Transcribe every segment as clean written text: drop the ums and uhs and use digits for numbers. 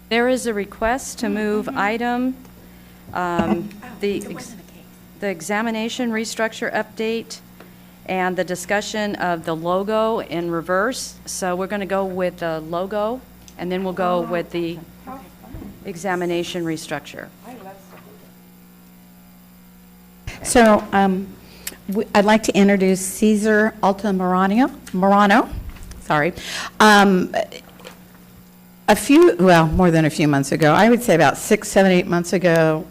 There is a request to move item, the examination restructure update and the discussion of the logo in reverse. So we're going to go with the logo, and then we'll go with the examination restructure. So I'd like to introduce Cesar Morano. Sorry. More than a few months ago, I would say about 6, 7, 8 months ago,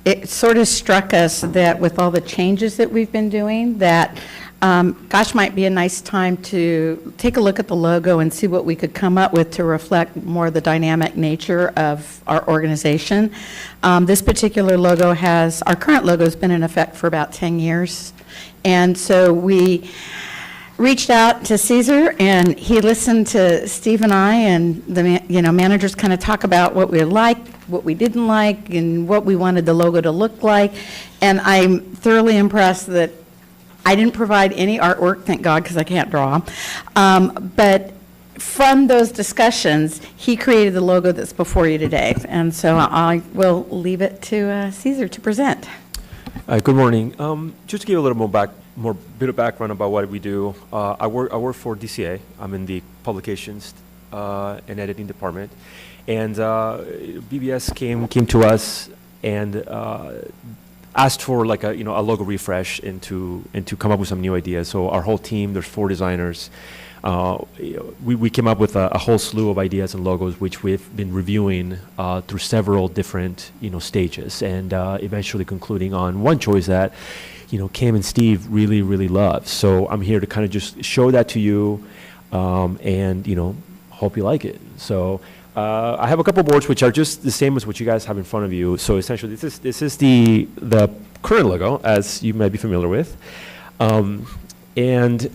it sort of struck us that with all the changes that we've been doing, that might be a nice time to take a look at the logo and see what we could come up with to reflect more the dynamic nature of our organization. This particular logo our current logo has been in effect for about 10 years. And so we reached out to Cesar, and he listened to Steve and I and the managers kind of talk about what we liked, what we didn't like, and what we wanted the logo to look like. And I'm thoroughly impressed that I didn't provide any artwork, thank God, because I can't draw. But from those discussions, he created the logo that's before you today. And so I will leave it to Cesar to present. Good morning. Just to give a little more bit of background about what we do. I work for DCA. I'm in the publications and editing department, and BBS came to us and asked for like a logo refresh and to come up with some new ideas. So our whole team, there's 4 designers. We came up with a whole slew of ideas and logos, which we've been reviewing through several different stages, and eventually concluding on one choice that Kim and Steve really, really love. So I'm here to kind of just show that to you, and hope you like it. So I have a couple boards which are just the same as what you guys have in front of you. So essentially, this is the current logo, as you might be familiar with, and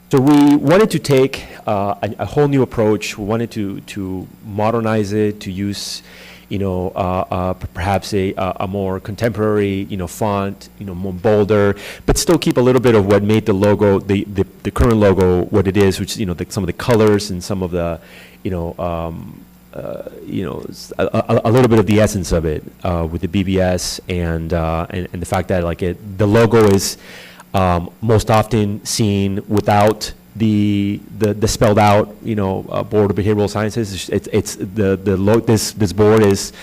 so we wanted to take a whole new approach. We wanted to modernize it, to use, perhaps a more contemporary, font, more bolder, but still keep a little bit of what made the logo, the current logo, what it is, which some of the colors and some of the, a little bit of the essence of it with the BBS and the fact that the logo is most often seen without the spelled out Board of Behavioral Sciences. This board is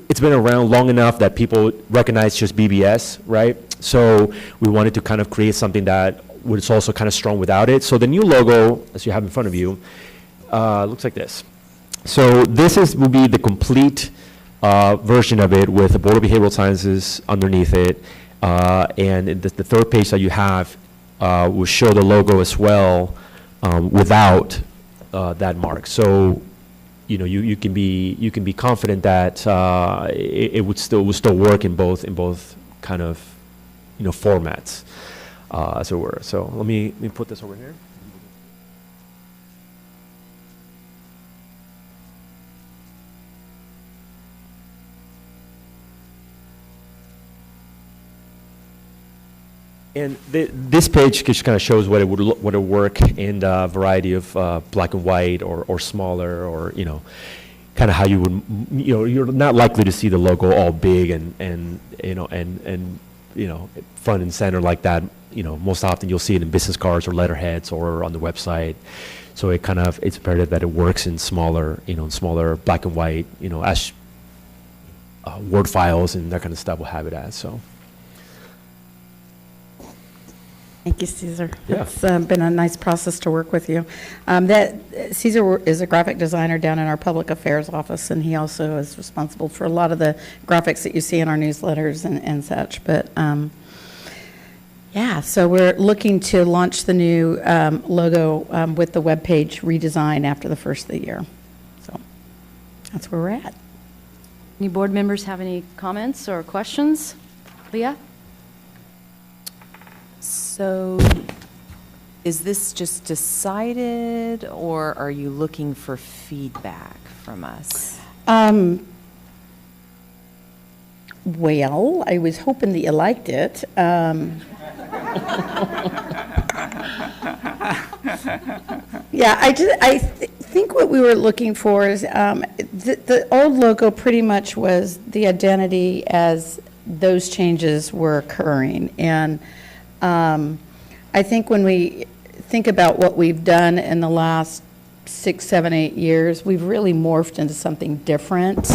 it's been around long enough that people recognize just BBS, right? So we wanted to kind of create something that was also kind of strong without it. So the new logo, as you have in front of you, looks like this. So this will be the complete version of it with the Board of Behavioral Sciences underneath it. And the third page that you have will show the logo as well without that mark. So you can be confident that it would still work in both kind of formats, as it were. So let me put this over here. And this page just kind of shows what it would work in a variety of black and white or smaller, or kind of how you would you're not likely to see the logo all big and front and center like that. Most often you'll see it in business cards or letterheads or on the website. So it's imperative that it works in smaller smaller black and white as Word files and that kind of stuff will have it as so. Thank you, Cesar. Yeah. It's been a nice process to work with you. Cesar is a graphic designer down in our public affairs office, and he also is responsible for a lot of the graphics that you see in our newsletters and such. But so we're looking to launch the new logo with the webpage redesign after the first of the year. So that's where we're at. Any board members have any comments or questions? Leah? So is this just decided, or are you looking for feedback from us? Well, I was hoping that you liked it. Yeah, think what we were looking for is, the old logo pretty much was the identity as those changes were occurring. And I think when we think about what we've done in the last 6, 7, 8 years, we've really morphed into something different.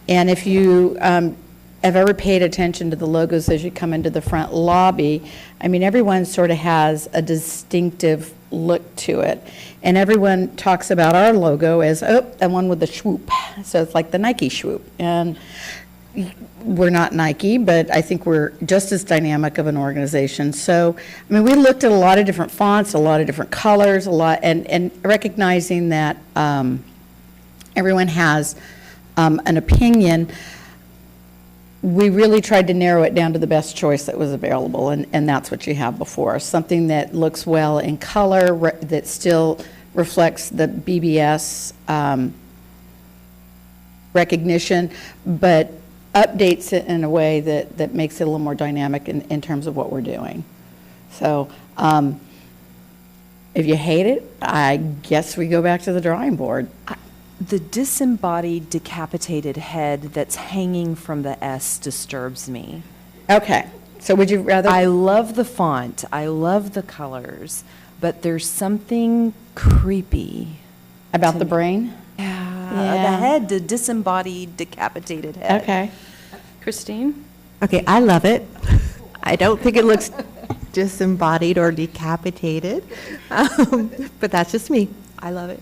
And if you have ever paid attention to the logos as you come into the front lobby, I mean, everyone sort of has a distinctive look to it. And everyone talks about our logo as, oh, the one with the swoop. So it's like the Nike swoop. And we're not Nike, but I think we're just as dynamic of an organization. So, I mean, we looked at a lot of different fonts, a lot of different colors, and recognizing that everyone has an opinion, we really tried to narrow it down to the best choice that was available, and that's what you have before us. Something that looks well in color, that still reflects the BBS recognition, but updates it in a way that makes it a little more dynamic in terms of what we're doing. So if you hate it, I guess we go back to the drawing board. The disembodied decapitated head that's hanging from the S disturbs me. Okay, so would you rather? I love the font, I love the colors, but there's something creepy. About the brain? Yeah, Yeah. the head, the disembodied decapitated head. Okay. Christine? Okay, I love it. I don't think it looks disembodied or decapitated, but that's just me. I love it.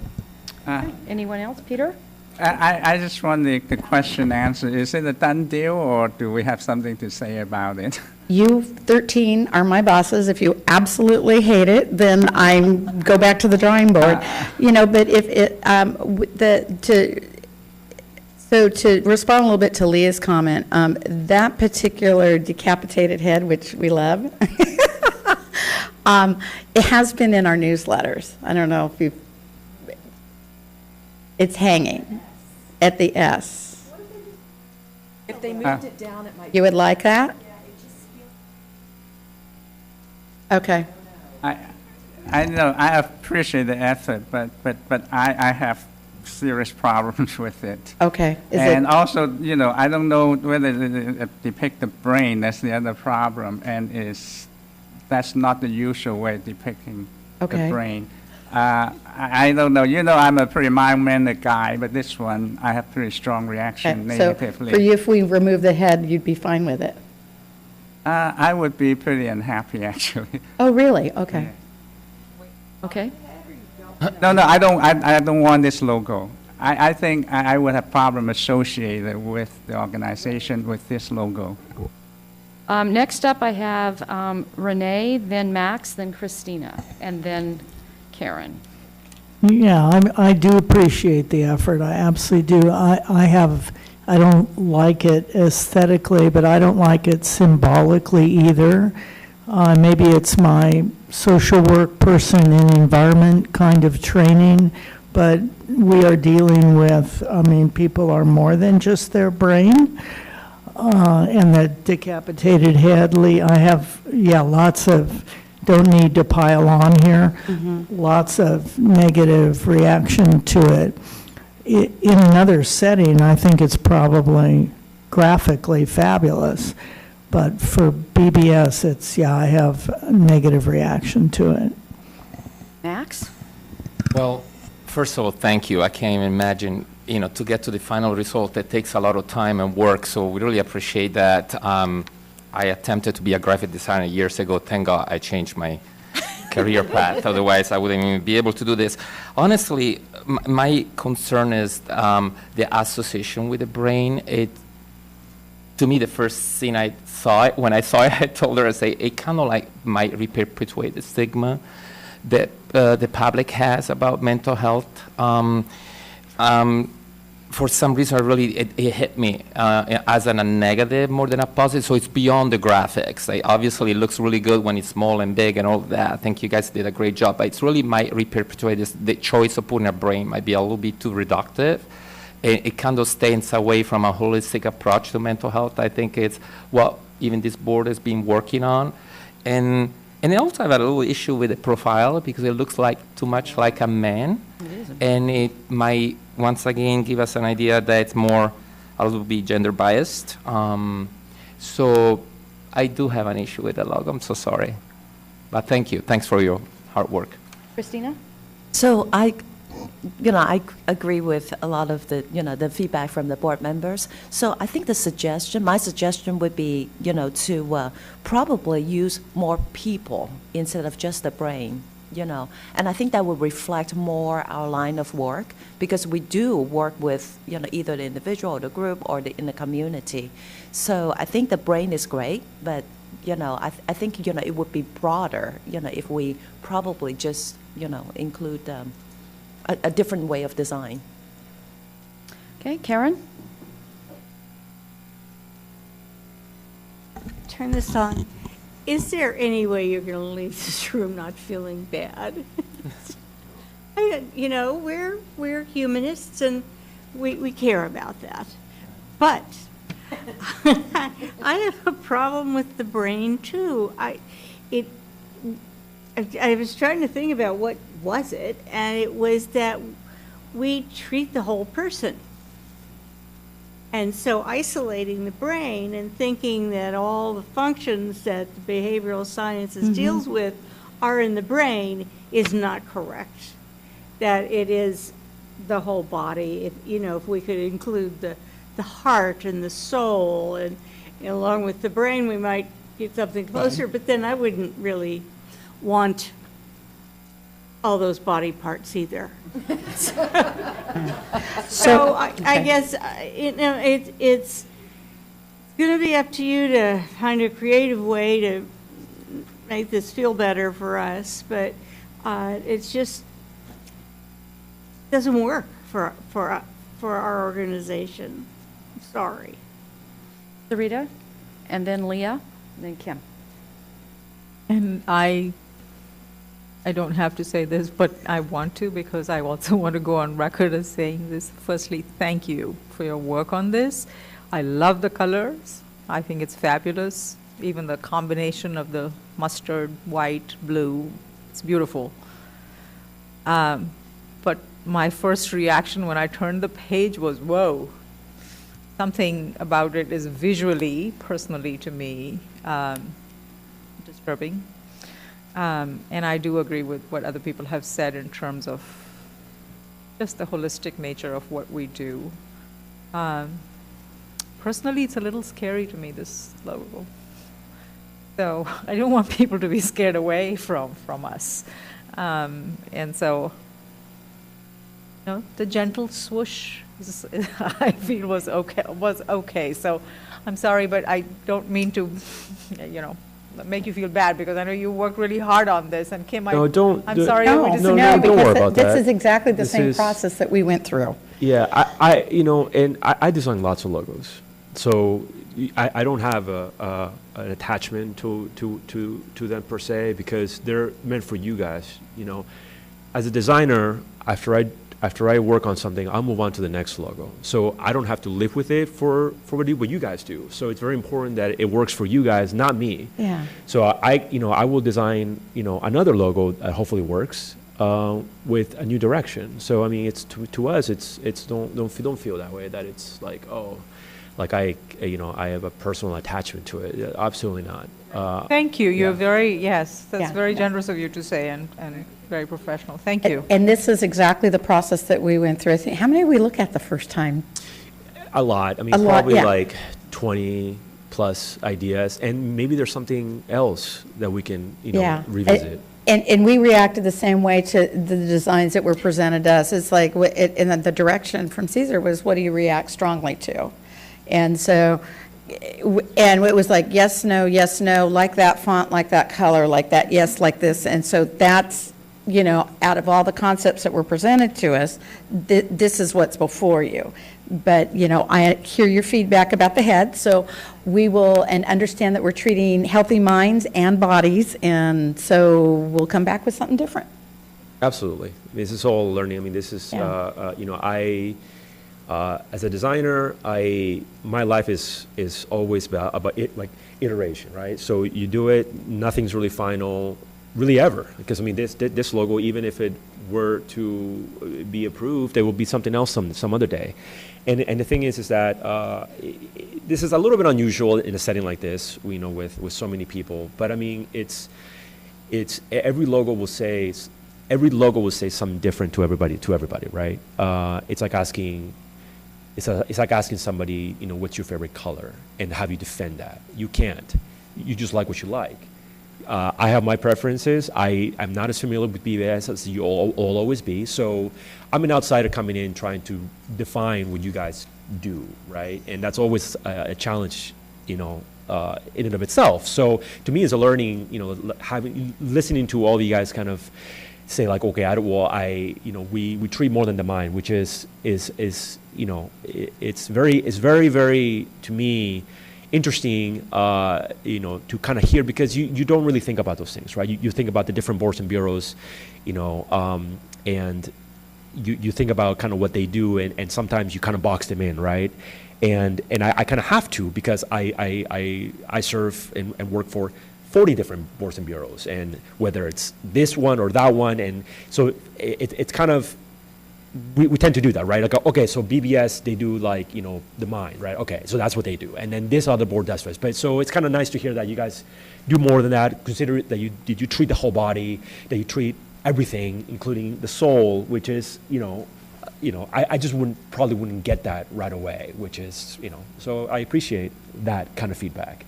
Anyone else? Peter? I just want the question answered. Is it a done deal, or do we have something to say about it? You 13 are my bosses. If you absolutely hate it, then I go back to the drawing board. You know, but if it, to respond a little bit to Leah's comment, that particular decapitated head, which we love, it has been in our newsletters. I don't know if you've, it's hanging at the S. If they moved it down, it might. You would like that? Okay. I know, I appreciate the effort, but I have serious problems with it. Okay. Is And it, also, you know, I don't know whether it depict the brain, that's the other problem, and that's not the usual way of depicting Okay. the brain. I don't know, you know, I'm a pretty mild-mannered guy, but this one, I have pretty strong reaction okay, so negatively. for you, if we remove the head, you'd be fine with it? I would be pretty unhappy, actually. Oh, really? Okay. Okay. No, I don't want this logo. I think I would have problem associated with the organization with this logo. Next up, I have Renee, then Max, then Christina, and then Karen. Yeah, I do appreciate the effort. I absolutely do. I don't like it aesthetically, but I don't like it symbolically either. Maybe it's my social work person in environment kind of training, but we are dealing with, I mean, people are more than just their brain. And the decapitated head, Lee, I have, lots of, don't need to pile on here, lots of negative reaction to it. In another setting, I think it's probably graphically fabulous, but for BBS, it's, I have a negative reaction to it. Max? Well, first of all, thank you. I can't even imagine, to get to the final result, it takes a lot of time and work, so we really appreciate that. I attempted to be a graphic designer years ago. Thank God I changed my career path. Otherwise, I wouldn't even be able to do this. Honestly, my concern is the association with the brain. To me, the first thing I saw, when I saw it, I told her, I say, it kind of like might reperpetuate the stigma that the public has about mental health. For some reason, it hit me as a negative more than a positive, so it's beyond the graphics. Obviously, it looks really good when it's small and big and all of that. I think you guys did a great job, but it's really might reperpetuate this. The choice of putting a brain might be a little bit too reductive, it kind of stays away from a holistic approach to mental health. I think it's what even this board has been working on. And I also have a little issue with the profile because it looks like too much like a man. And it might, once again, give us an idea that it's more, a little bit gender biased. So I do have an issue with the logo. I'm so sorry. But thank you. Thanks for your hard work. Christina? So I agree with a lot of the feedback from the board members. So I think my suggestion would be, to probably use more people instead of just the brain, And I think that would reflect more our line of work because we do work with, either the individual or the group or in the community. So I think the brain is great, but, I think, it would be broader, if we probably just, include a different way of design. Okay, Karen? Turn this on. Is there any way you're going to leave this room not feeling bad? We're humanists and we care about that. But I have a problem with the brain too. I was trying to think about what was it, and it was that we treat the whole person. And so isolating the brain and thinking that all the functions that the behavioral sciences deals with are in the brain is not correct. That it is the whole body. If we could include the heart and the soul, and along with the brain, we might get something closer. But then I wouldn't really want all those body parts either. So I guess, it's going to be up to you to find a creative way to make this feel better for us, but it's just doesn't work for our organization. I'm sorry. Sarita? And then Leah? And then Kim. And I don't have to say this, but I want to because I also want to go on record as saying this. Firstly, thank you for your work on this. I love the colors. I think it's fabulous. Even the combination of the mustard, white, blue, it's beautiful. But my first reaction when I turned the page was, whoa. Something about it is visually, personally to me, disturbing. And I do agree with what other people have said in terms of just the holistic nature of what we do. Personally, it's a little scary to me, this logo. So I don't want people to be scared away from us. And so, the gentle swoosh, I feel was okay. So I'm sorry, but I don't mean to, make you feel bad because I know you worked really hard on this. And Kim, I'm sorry. No, we just- don't worry because about this that. is exactly the This same is- process that we went through. Yeah, I design lots of logos, so I don't have an attachment to them per se because they're meant for you guys. As a designer, after I work on something, I'll move on to the next logo. So I don't have to live with it for what you guys do. So it's very important that it works for you guys, not me. Yeah. So I will design another logo that hopefully works. With a new direction. So I mean, it's to us, it's don't feel that way that it's like I have a personal attachment to it. Absolutely not. Thank you. You're yeah. that's very generous of you to say and very professional. Thank you. And this is exactly the process that we went through. I think, how many did we look at the first time? A lot. I mean, A lot, probably yeah. like 20 plus ideas, and maybe there's something else that we can revisit. And we reacted the same way to the designs that were presented to us. It's like, and the direction from Caesar was, what do you react strongly to? And so, and it was like, yes, no, like that font, like that color, like that, yes, like this. And so that's, out of all the concepts that were presented to us, this is what's before you. But, I hear your feedback about the head, so we will, and understand that we're treating healthy minds and bodies, and so we'll come back with something different. Absolutely. This is all learning. I mean, this is, Yeah. As a designer, my life is always about it, like iteration, right? So you do it, nothing's really final, really ever. Because I mean, this logo, even if it were to be approved, there will be something else some other day. And the thing is that this is a little bit unusual in a setting like this, you know, with so many people. But I mean, it's every logo will say something different to everybody, right? It's like asking somebody, you know, what's your favorite color, and have you defend that? You can't. You just like what you like. I have my preferences. I'm not as familiar with BBS as you all always be. So I'm an outsider coming in trying to define what you guys do, right? And that's always a challenge, you know, in and of itself. So to me, it's a learning, you know, listening to all of you guys kind of say like, okay, you know, we treat more than the mind, which is you know, it's very, very, to me, interesting, you know, to kind of hear, because you don't really think about those things, right? You think about the different boards and bureaus, you know, and you think about kind of what they do, and sometimes you kind of box them in, right? And I kind of have to, because I serve and work for 40 different boards and bureaus, and whether it's this one or that one, and so it's kind of, we tend to do that, right? Like, okay, so BBS, they do like, you know, the mind, right? Okay, so that's what they do. And then this other board does this. But so it's kind of nice to hear that you guys do more than that. Consider that you treat the whole body, that you treat everything, including the soul, which is, you know, I just probably wouldn't get that right away, which is, you know, so I appreciate that kind of feedback.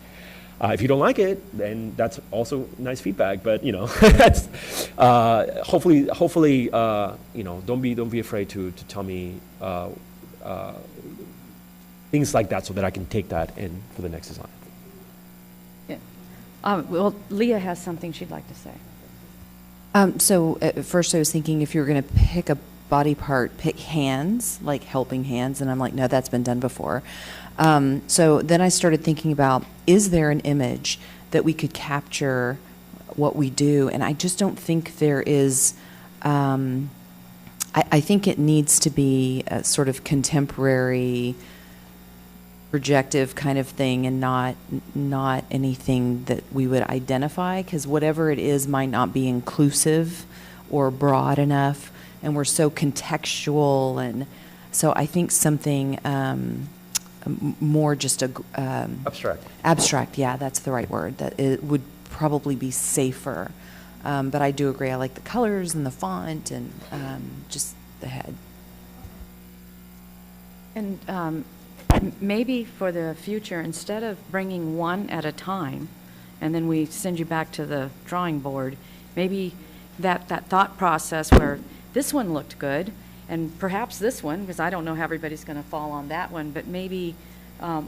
If you don't like it, then that's also nice feedback. But you know, that's hopefully, you know, don't be afraid to tell me things like that, so that I can take that in for the next design. Yeah. Well, Leah has something she'd like to say. So at first I was thinking, if you were going to pick a body part, pick hands, like helping hands, and I'm like, no, that's been done before. So then I started thinking about, is there an image that we could capture what we do? And I just don't think there is. I think it needs to be a sort of contemporary, projective kind of thing, and not anything that we would identify, because whatever it is might not be inclusive or broad enough, and we're so contextual. And so I think something more just abstract, yeah, that's the right word, that it would probably be safer. But I do agree, I like the colors and the font and just the head. And maybe for the future, instead of bringing one at a time, and then we send you back to the drawing board, maybe that thought process where this one looked good, and perhaps this one, because I don't know how everybody's going to fall on that one, but maybe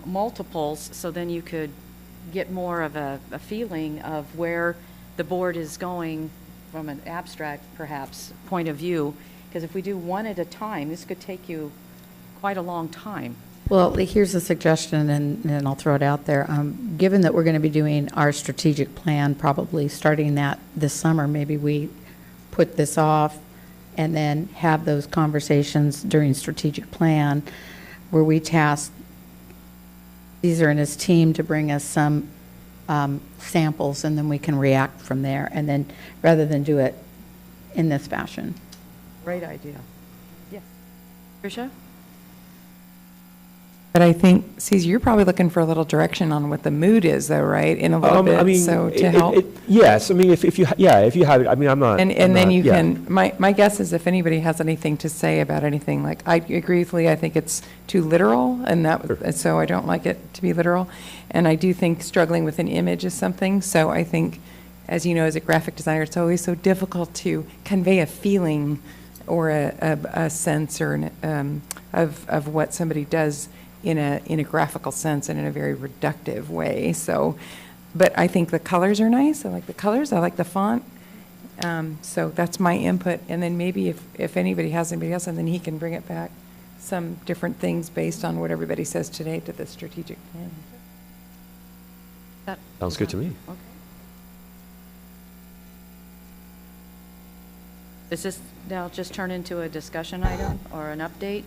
multiples, so then you could get more of a feeling of where the board is going from an abstract, perhaps, point of view. Because if we do one at a time, this could take you quite a long time. Well, here's a suggestion, and I'll throw it out there. Given that we're going to be doing our strategic plan, probably starting that this summer, maybe we put this off and then have those conversations during strategic plan, where we task Caesar and his team to bring us some samples, and then we can react from there, and then rather than do it in this fashion. Great idea. Yes. Tricia? But I think, Caesar, you're probably looking for a little direction on what the mood is, though, right? In a little bit, I mean, so to help. Yes, I mean, if you have it, I mean, I'm not. And I'm then not- you yeah. can, my guess is if anybody has anything to say about anything, like, I agree with Lee, I think it's too literal, and and so I don't like it to be literal. And I do think struggling with an image is something, so I think, as you know, as a graphic designer, it's always so difficult to convey a feeling or a sense or of what somebody does in a graphical sense and in a very reductive way. So, but I think the colors are nice. I like the colors. I like the font. So that's my input. And then maybe if anybody has anybody else, and then he can bring it back, some different things based on what everybody says today to the strategic plan. Sounds good to me. Okay. Does this now just turn into a discussion item or an update?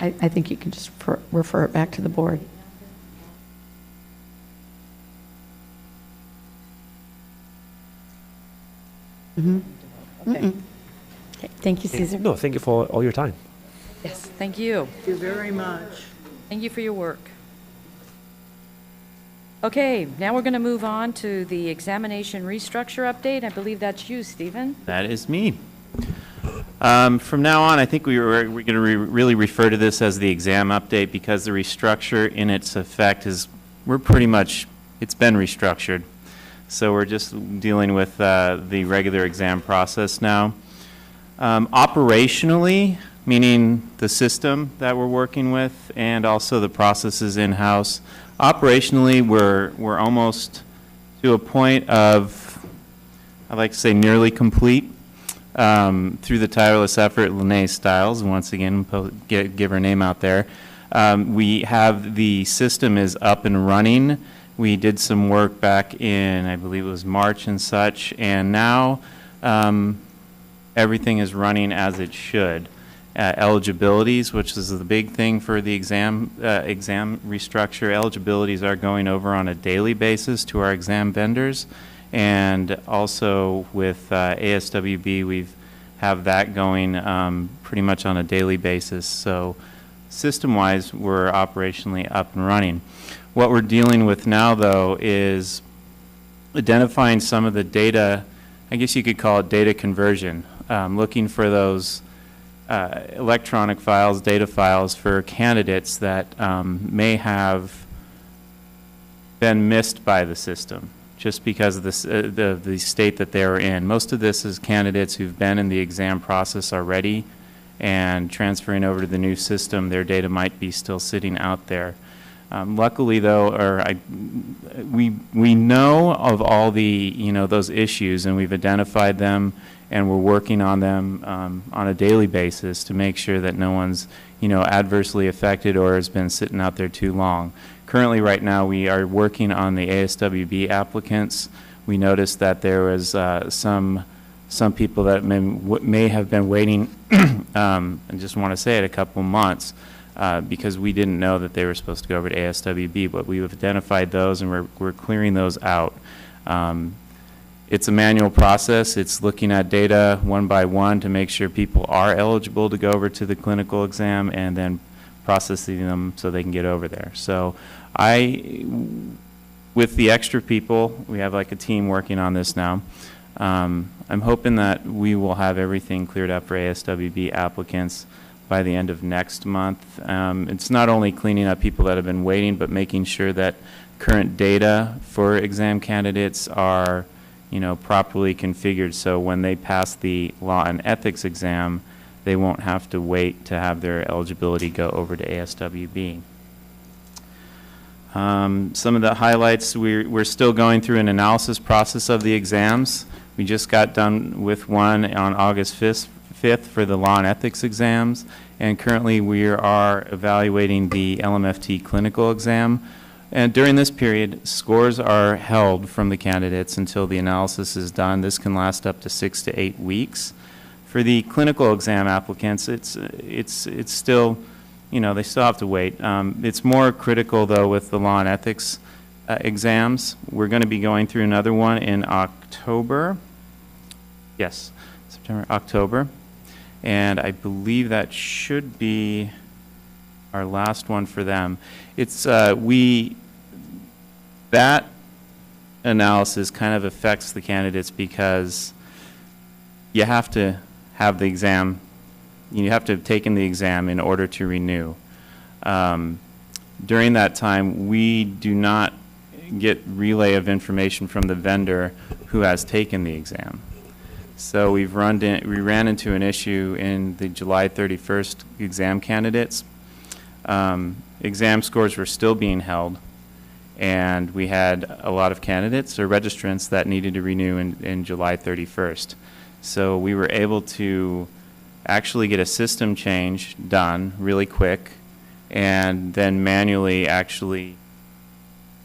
I think you can just refer it back to the board. Okay, thank you, Caesar. No, thank you for all your time. Yes, thank you. Thank you very much. Thank you for your work. Okay, now we're going to move on to the examination restructure update. I believe that's you, Stephen. That is me. From now on, I think we're going to really refer to this as the exam update because the restructure in its effect is, it's been restructured. So we're just dealing with the regular exam process now. Operationally, meaning the system that we're working with and also the processes in-house, operationally, we're almost to a point of, I'd like to say, nearly complete. Through the tireless effort, Lene Stiles, once again, give her name out there. We have the system is up and running. We did some work back in, I believe it was March and such, and now everything is running as it should. Eligibilities, which is the big thing for the exam restructure, eligibilities are going over on a daily basis to our exam vendors. And also with ASWB, we've have that going pretty much on a daily basis. So system-wise, we're operationally up and running. What we're dealing with now, though, is identifying some of the data, I guess you could call it data conversion, looking for those electronic files, data files for candidates that may have been missed by the system just because of the state that they're in. Most of this is candidates who've been in the exam process already and transferring over to the new system, their data might be still sitting out there. Luckily, though, we know of all the, those issues, and we've identified them, and we're working on them on a daily basis to make sure that no one's, adversely affected or has been sitting out there too long. Currently, right now, we are working on the ASWB applicants. We noticed that there was some people that may have been waiting, I just want to say it, a couple months. Because we didn't know that they were supposed to go over to ASWB, but we've identified those and we're clearing those out. It's a manual process. It's looking at data one by one to make sure people are eligible to go over to the clinical exam and then processing them so they can get over there. So with the extra people, we have like a team working on this now. I'm hoping that we will have everything cleared up for ASWB applicants by the end of next month. It's not only cleaning up people that have been waiting, but making sure that current data for exam candidates are, properly configured. So when they pass the law and ethics exam, they won't have to wait to have their eligibility go over to ASWB. Some of the highlights, we're still going through an analysis process of the exams. We just got done with one on August 5th for the law and ethics exams, and currently we are evaluating the LMFT clinical exam. And during this period, scores are held from the candidates until the analysis is done. This can last up to 6 to 8 weeks. For the clinical exam applicants, it's still, they still have to wait. It's more critical, though, with the law and ethics exams. We're going to be going through another one in October. Yes, September, October. And I believe that should be our last one for them. It's that analysis kind of affects the candidates because you have to have the exam, you have to have taken the exam in order to renew. During that time, we do not get relay of information from the vendor who has taken the exam. So we ran into an issue in the July 31st exam candidates. Exam scores were still being held, and we had a lot of candidates or registrants that needed to renew in July 31st. So we were able to actually get a system change done really quick and then manually actually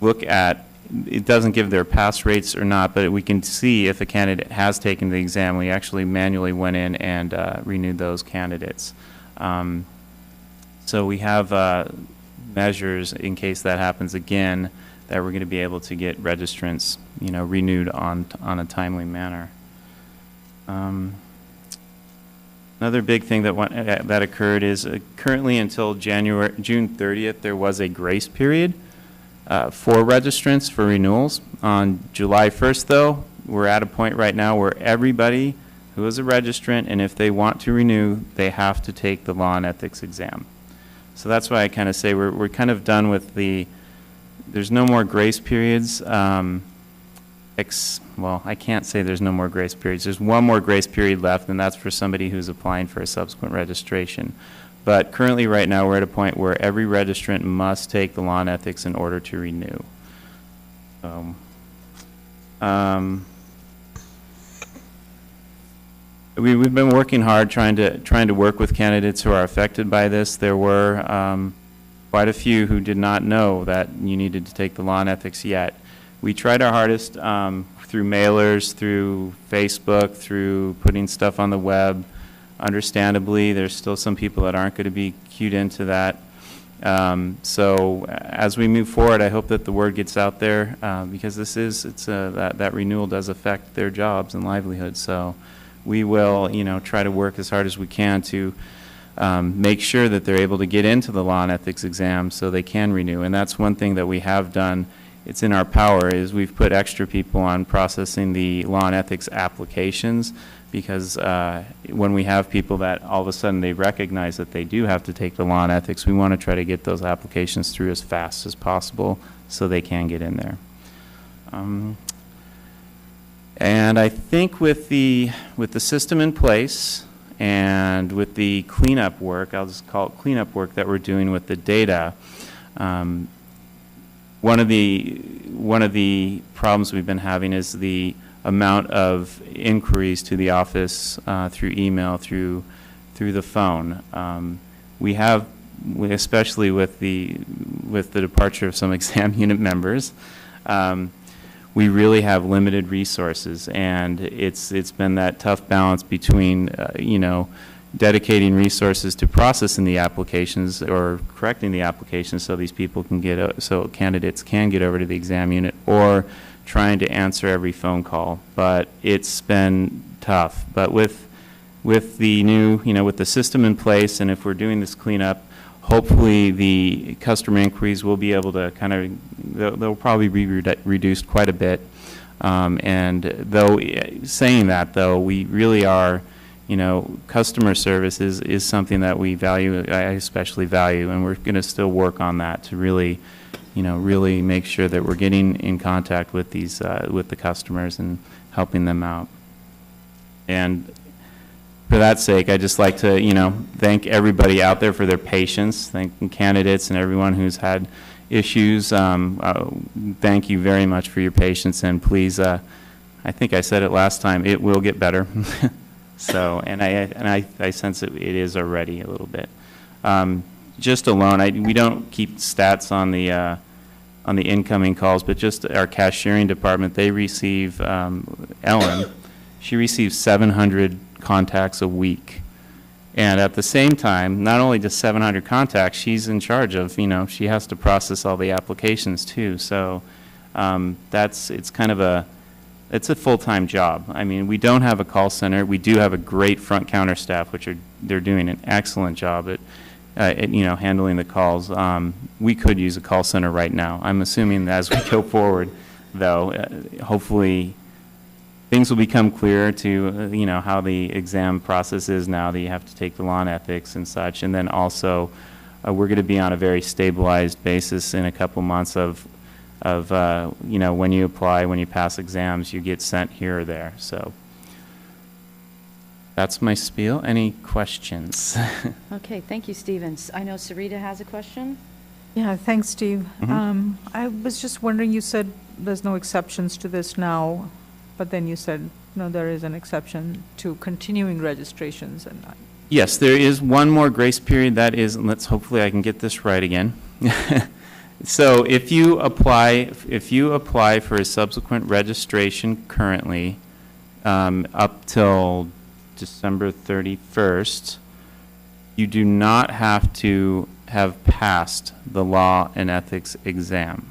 look at, it doesn't give their pass rates or not, but we can see if a candidate has taken the exam. We actually manually went in and renewed those candidates. So we have measures in case that happens again, that we're going to be able to get registrants, renewed on a timely manner. Another big thing that occurred is currently until June 30th, there was a grace period for registrants for renewals. On July 1st, though, we're at a point right now where everybody who is a registrant, and if they want to renew, they have to take the law and ethics exam. So that's why I kind of say we're kind of done with there's no more grace periods. Well, I can't say there's no more grace periods. There's one more grace period left, and that's for somebody who's applying for a subsequent registration. But currently, right now, we're at a point where every registrant must take the law and ethics in order to renew. We've been working hard trying to work with candidates who are affected by this. There were quite a few who did not know that you needed to take the law and ethics yet. We tried our hardest through mailers, through Facebook, through putting stuff on the web. Understandably, there's still some people that aren't going to be cued into that. So as we move forward, I hope that the word gets out there because that renewal does affect their jobs and livelihood. So we will, try to work as hard as we can to make sure that they're able to get into the law and ethics exam so they can renew. And that's one thing that we have done. It's in our power is we've put extra people on processing the law and ethics applications because when we have people that all of a sudden they recognize that they do have to take the law and ethics, we want to try to get those applications through as fast as possible so they can get in there. And I think with the system in place and with the cleanup work, I'll just call it cleanup work that we're doing with the data, one of the problems we've been having is the amount of inquiries to the office through email, through the phone. We have, especially with the departure of some exam unit members, we really have limited resources, and it's been that tough balance between dedicating resources to processing the applications or correcting the applications so these people can so candidates can get over to the exam unit, or trying to answer every phone call. But it's been tough. But with the new, with the system in place, and if we're doing this cleanup, hopefully the customer inquiries will be able to they'll probably be reduced quite a bit. And though saying that, though, we really are, customer service is something that we value, I especially value, and we're going to still work on that to really, really make sure that we're getting in contact with these, with the customers and helping them out. And for that sake, I'd just like to, thank everybody out there for their patience, thank candidates and everyone who's had issues. Thank you very much for your patience, and please, I think I said it last time, it will get better. So, and I sense it is already a little bit. Just alone, we don't keep stats on the incoming calls, but just our cashiering department, they receive, Ellen, she receives 700 contacts a week. And at the same time, not only just 700 contacts, she's in charge of, she has to process all the applications too. So it's kind of it's a full-time job. I mean, we don't have a call center. We do have a great front counter staff, they're doing an excellent job at handling the calls. We could use a call center right now. I'm assuming that as we go forward, though, hopefully things will become clearer to, how the exam process is now that you have to take the law and ethics and such. And then also, we're going to be on a very stabilized basis in a couple months of when you apply, when you pass exams, you get sent here or there. So that's my spiel. Any questions? Okay, thank you, Stevens. I know Sarita has a question. Yeah, thanks, Steve. Mm-hmm. I was just wondering, you said there's no exceptions to this now, but then you said, no, there is an exception to continuing registrations. And Yes, there is one more grace period. That is, and hopefully I can get this right again. So if you apply for a subsequent registration currently, up till December 31st, you do not have to have passed the law and ethics exam.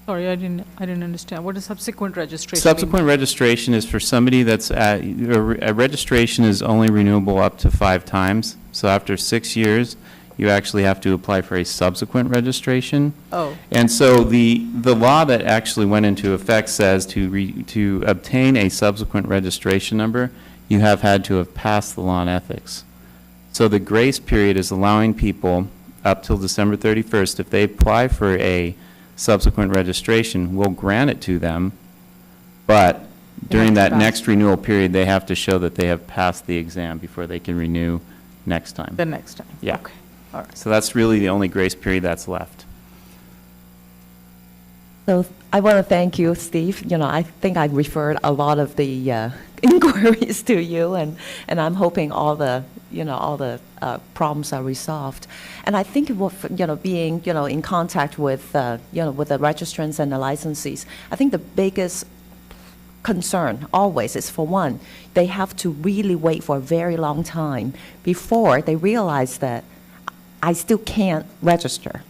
Sorry, I didn't understand. What does subsequent registration mean? Subsequent registration is for somebody that's at, a registration is only renewable up to 5 times. So after 6 years, you actually have to apply for a subsequent registration. Oh. And so the law that actually went into effect says to obtain a subsequent registration number, you have had to have passed the law and ethics. So the grace period is allowing people up till December 31st, if they apply for a subsequent registration, we'll grant it to them, but during that next renewal period, they have to show that they have passed the exam before they can renew next time. The next time? Yeah. Okay, all right. So that's really the only grace period that's left. So I want to thank you, Steve. I think I referred a lot of the inquiries to you, and I'm hoping all the problems are resolved. And I think being in contact with with the registrants and the licensees, I think the biggest concern always is, for one, they have to really wait for a very long time before they realize that I still can't register.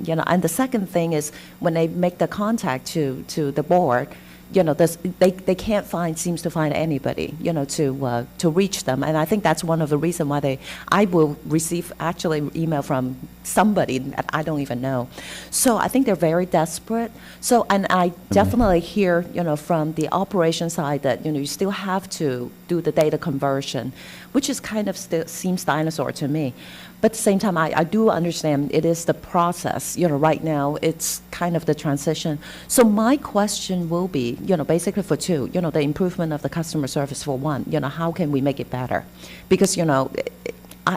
And the second thing is, when they make the contact to the board, they can't seems to find anybody, to reach them. And I think that's one of the reasons why I will receive actually email from somebody that I don't even know. So I think they're very desperate. So, and I definitely hear, from the operation side that, you still have to do the data conversion, which is kind of still seems dinosaur to me. But at the same time, I do understand it is the process. Right now, it's kind of the transition. So my question will be, basically for two, the improvement of the customer service for one, how can we make it better? Because,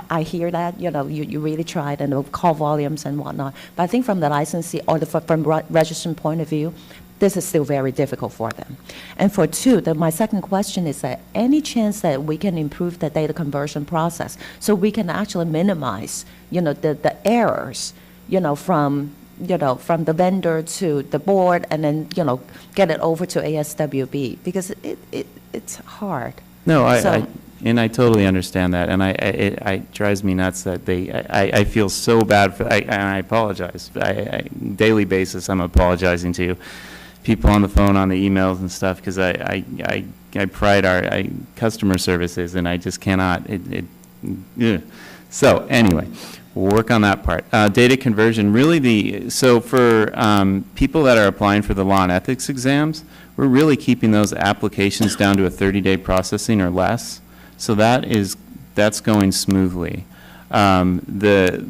I hear that, you really tried, and the call volumes and whatnot. But I think from the licensee or from registration point of view, this is still very difficult for them. And for two, my second question is that any chance that we can improve the data conversion process so we can actually minimize, the errors, from the vendor to the board, and then, get it over to ASWB, because it's hard. No, So- I totally understand that, and it drives me nuts that I feel so bad for, and I apologize. Daily basis, I'm apologizing to people on the phone, on the emails and stuff, because I pride our customer services, and I just cannot, ugh. So anyway, we'll work on that part. Data conversion, really so for people that are applying for the law and ethics exams, we're really keeping those applications down to a 30-day processing or less. So that's going smoothly. The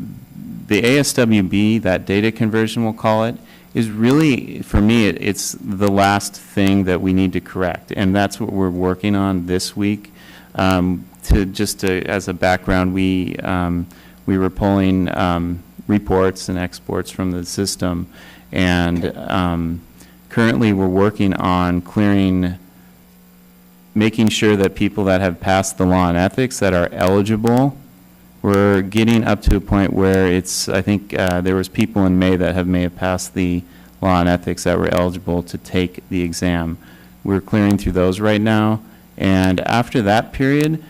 ASWB, that data conversion we'll call it, is really, for me, it's the last thing that we need to correct, and that's what we're working on this week. As a background, we were pulling reports and exports from the system, and currently we're working on making sure that people that have passed the law and ethics that are eligible, we're getting up to a point where I think there was people in May that may have passed the law and ethics that were eligible to take the exam. We're clearing through those right now, and after that period,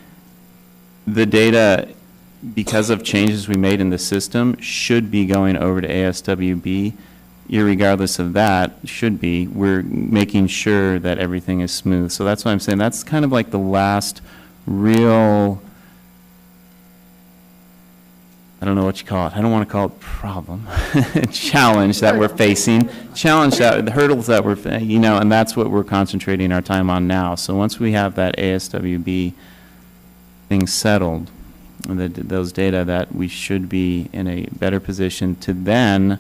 the data, because of changes we made in the system, should be going over to ASWB. Irregardless of that, we're making sure that everything is smooth. So that's why I'm saying that's kind of like the last real, I don't know what you call it. I don't want to call it problem, challenge that we're facing, the hurdles that we're, and that's what we're concentrating our time on now. So once we have that ASWB thing settled, those data, that we should be in a better position to then,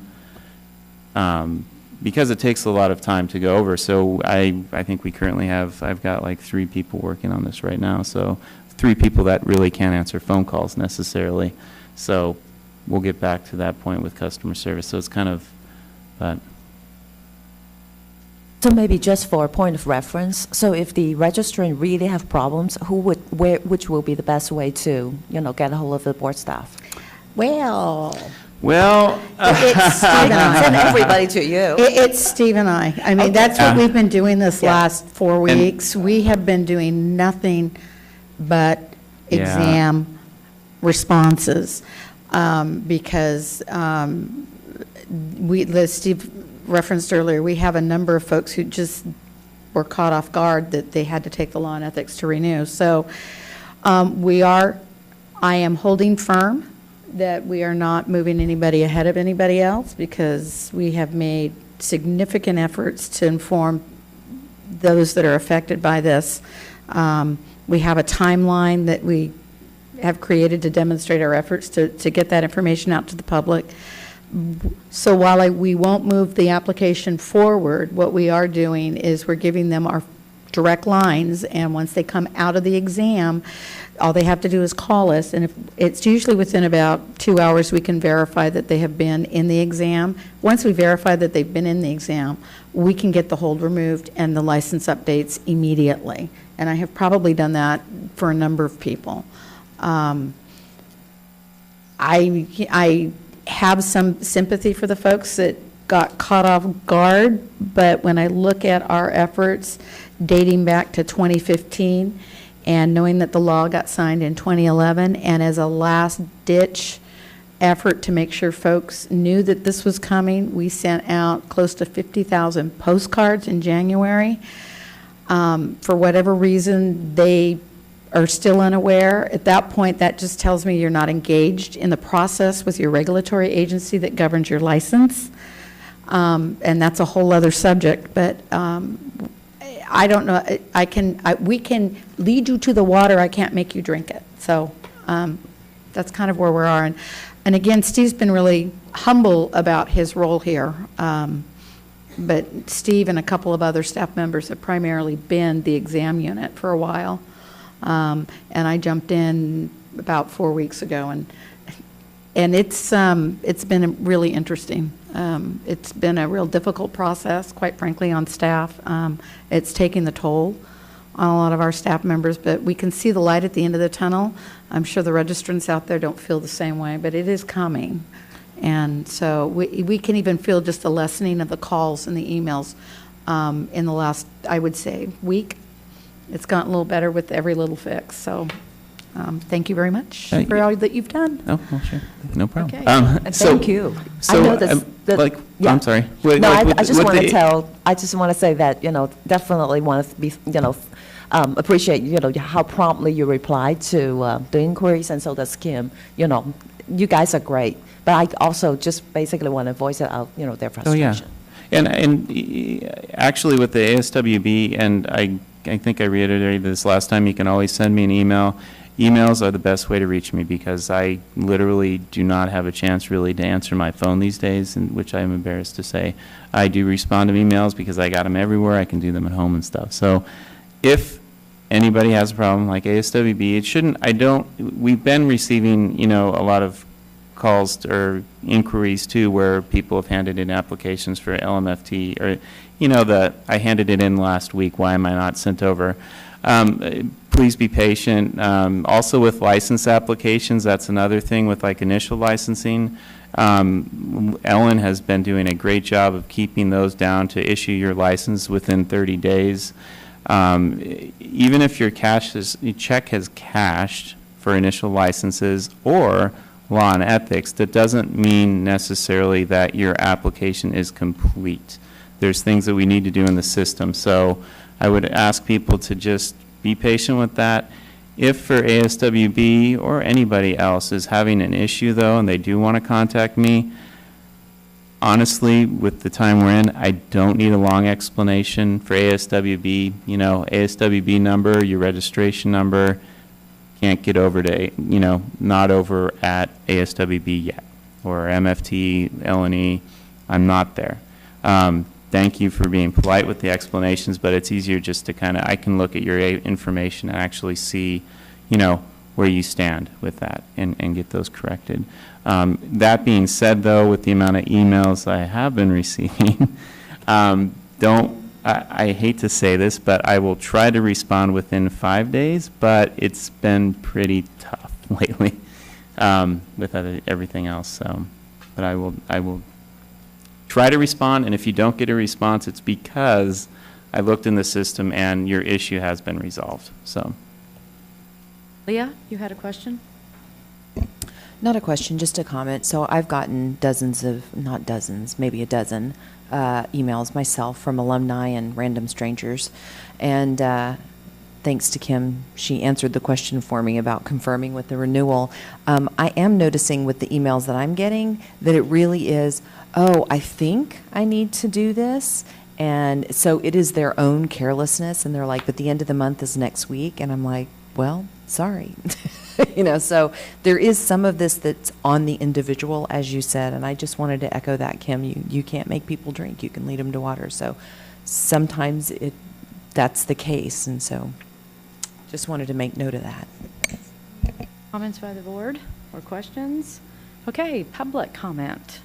because it takes a lot of time to go over. So I think we currently I've got like 3 people working on this right now. So 3 people that really can't answer phone calls necessarily. So we'll get back to that point with customer service. So it's kind of, but. So maybe just for a point of reference, so if the registrant really have problems, which will be the best way to, get a hold of the board staff? Well, It's Steve and I. Send everybody to you. It's Steve and I. I mean, that's what we've been doing this last 4 weeks. We have been doing nothing but exam responses. because as Steve referenced earlier, we have a number of folks who just were caught off guard that they had to take the law and ethics to renew. So I am holding firm that we are not moving anybody ahead of anybody else, because we have made significant efforts to inform those that are affected by this. We have a timeline that we have created to demonstrate our efforts to get that information out to the public. So while we won't move the application forward, what we are doing is we're giving them our direct lines, and once they come out of the exam, all they have to do is call us, and if it's usually within about 2 hours, we can verify that they have been in the exam. Once we verify that they've been in the exam, we can get the hold removed and the license updates immediately. And I have probably done that for a number of people. I have some sympathy for the folks that got caught off guard, but when I look at our efforts dating back to 2015, and knowing that the law got signed in 2011, and as a last-ditch effort to make sure folks knew that this was coming, we sent out close to 50,000 postcards in January. For whatever reason, they are still unaware. At that point, that just tells me you're not engaged in the process with your regulatory agency that governs your license. And that's a whole other subject, but I don't know, we can lead you to the water, I can't make you drink it. So that's kind of where we are. And again, Steve's been really humble about his role here. But Steve and a couple of other staff members have primarily been the exam unit for a while. And I jumped in about 4 weeks ago, and it's been really interesting. It's been a real difficult process, quite frankly, on staff. It's taking the toll on a lot of our staff members, but we can see the light at the end of the tunnel. I'm sure the registrants out there don't feel the same way, but it is coming. And so we can even feel just the lessening of the calls and the emails in the last, I would say, week. It's gotten a little better with every little fix. So thank you very much for all that you've done. Oh, well, sure. No problem. And thank you. So, I know this, yeah. I'm sorry. No, I just want to say that, definitely want to be, appreciate, how promptly you replied to the inquiries, and so does Kim. You guys are great, but I also just basically want to voice it out, their frustration. Oh, yeah. And actually with the ASWB, and I think I reiterated this last time, you can always send me an email. Emails are the best way to reach me, because I literally do not have a chance really to answer my phone these days, which I'm embarrassed to say. I do respond to emails because I got them everywhere. I can do them at home and stuff. So if anybody has a problem like ASWB, we've been receiving, a lot of calls or inquiries too, where people have handed in applications for LMFT, or, I handed it in last week, why am I not sent over? Please be patient. Also with license applications, that's another thing with like initial licensing. Ellen has been doing a great job of keeping those down to issue your license within 30 days. Even if your check has cashed for initial licenses or law and ethics, that doesn't mean necessarily that your application is complete. There's things that we need to do in the system. So I would ask people to just be patient with that. If for ASWB or anybody else is having an issue though, and they do want to contact me, honestly, with the time we're in, I don't need a long explanation for ASWB. ASWB number, your registration number, can't get over to, not over at ASWB yet, or MFT, LNE, I'm not there. Thank you for being polite with the explanations, but it's easier just to I can look at your information and actually see, where you stand with that and get those corrected. That being said, though, with the amount of emails I have been receiving, I hate to say this, but I will try to respond within 5 days, but it's been pretty tough lately with everything else. So, but I will try to respond, and if you don't get a response, it's because I looked in the system and your issue has been resolved. So, Leah, you had a question? Not a question, just a comment. So I've gotten dozens of, not dozens, maybe a dozen emails myself from alumni and random strangers. And thanks to Kim, she answered the question for me about confirming with the renewal. I am noticing with the emails that I'm getting that it really is, oh, I think I need to do this. And so it is their own carelessness. And they're like, but the end of the month is next week. And I'm like, well, sorry. So there is some of this that's on the individual, as you said, and I just wanted to echo that, Kim. You can't make people drink. You can lead them to water. So sometimes that's the case, and so just wanted to make note of that. Comments by the board or questions? Okay, public comment.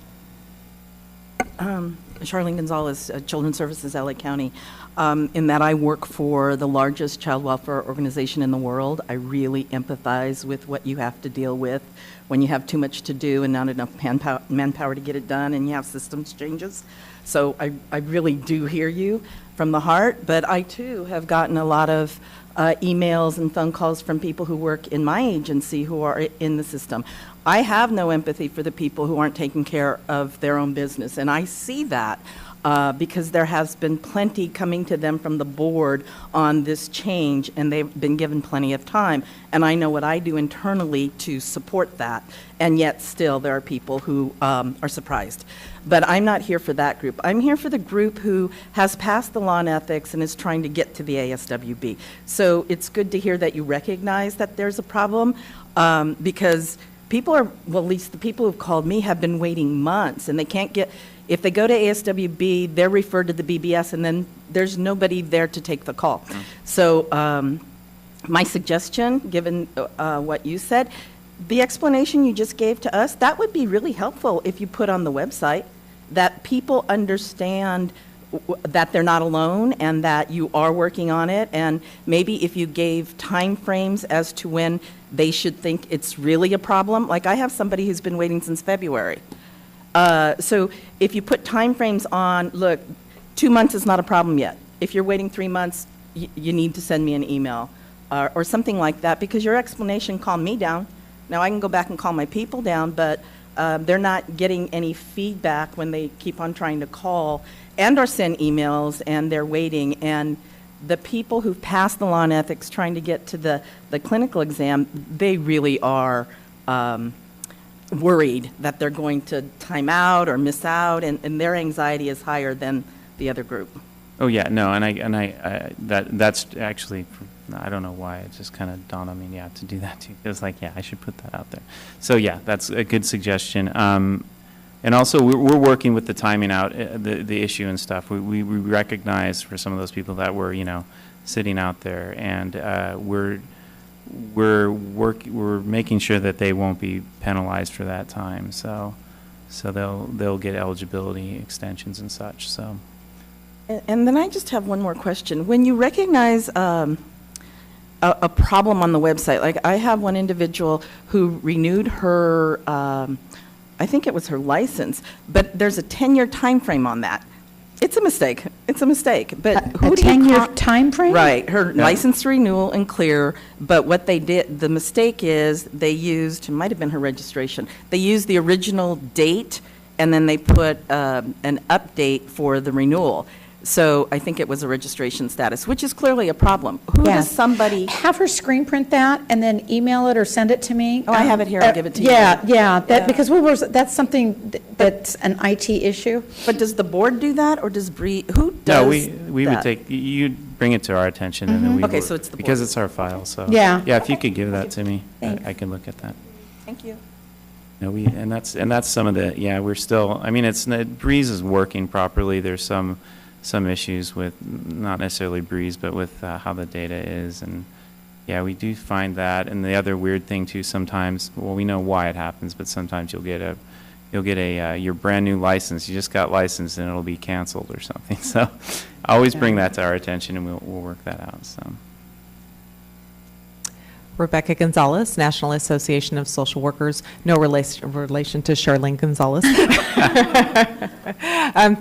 Charlene Gonzalez, Children's Services, LA County. In that I work for the largest child welfare organization in the world, I really empathize with what you have to deal with when you have too much to do and not enough manpower to get it done, and you have systems changes. So I really do hear you from the heart, but I too have gotten a lot of emails and phone calls from people who work in my agency who are in the system. I have no empathy for the people who aren't taking care of their own business, and I see that because there has been plenty coming to them from the board on this change, and they've been given plenty of time. And I know what I do internally to support that, and yet still there are people who are surprised. But I'm not here for that group. I'm here for the group who has passed the law and ethics and is trying to get to the ASWB. So it's good to hear that you recognize that there's a problem because people are, well, at least the people who've called me have been waiting months, and they can't get, if they go to ASWB, they're referred to the BBS, and then there's nobody there to take the call. So my suggestion, given what you said, the explanation you just gave to us, that would be really helpful if you put on the website that people understand that they're not alone and that you are working on it, and maybe if you gave time frames as to when they should think it's really a problem. Like I have somebody who's been waiting since February. So if you put time frames on, look, 2 months is not a problem yet. If you're waiting 3 months, you need to send me an email or something like that, because your explanation calmed me down. Now I can go back and calm my people down, but they're not getting any feedback when they keep on trying to call and or send emails, and they're waiting. And the people who've passed the law and ethics trying to get to the clinical exam, they really are worried that they're going to time out or miss out, and their anxiety is higher than the other group. Oh, yeah, no, that's actually, I don't know why, it just kind of dawned on me, yeah, to do that too. It was like, yeah, I should put that out there. So, yeah, that's a good suggestion. And also, we're working with the timing out, the issue and stuff. We recognize for some of those people that were, sitting out there, and we're making sure that they won't be penalized for that time. So they'll get eligibility extensions and such. So. And then I just have one more question. When you recognize a problem on the website, like I have one individual who renewed her, I think it was her license, but there's a 10-year time frame on that. It's a mistake. It's a mistake. But who A do you 10-year time frame? Right. Her license renewal and clear, but what they did, the mistake is they used, it might have been her registration, they used the original date and then they put an update for the renewal. So I think it was a registration status, which is clearly a problem. Who does Yes. somebody? Have her screen print that and then email it or send it to me. Oh, I have it here. I'll give it to you. Yeah, because that's something that's an IT issue. But does the board do that, or does Bree, who does No, we would that? take, you bring it to our attention, and then we Okay, work- so it's the because board. it's our file, so. Yeah. Yeah, if you could give that to me, Thanks. I can look at that. Thank you. No, and that's some of the, yeah, we're still, I mean, Breeze is working properly. There's some issues with, not necessarily Breeze, but with how the data is, and yeah, we do find that. And the other weird thing too, sometimes, well, we know why it happens, but sometimes you'll get your brand new license, you just got licensed, and it'll be canceled or something. So always bring that to our attention, and we'll work that out, so. Rebecca Gonzalez, National Association of Social Workers, no relation to Charlene Gonzalez.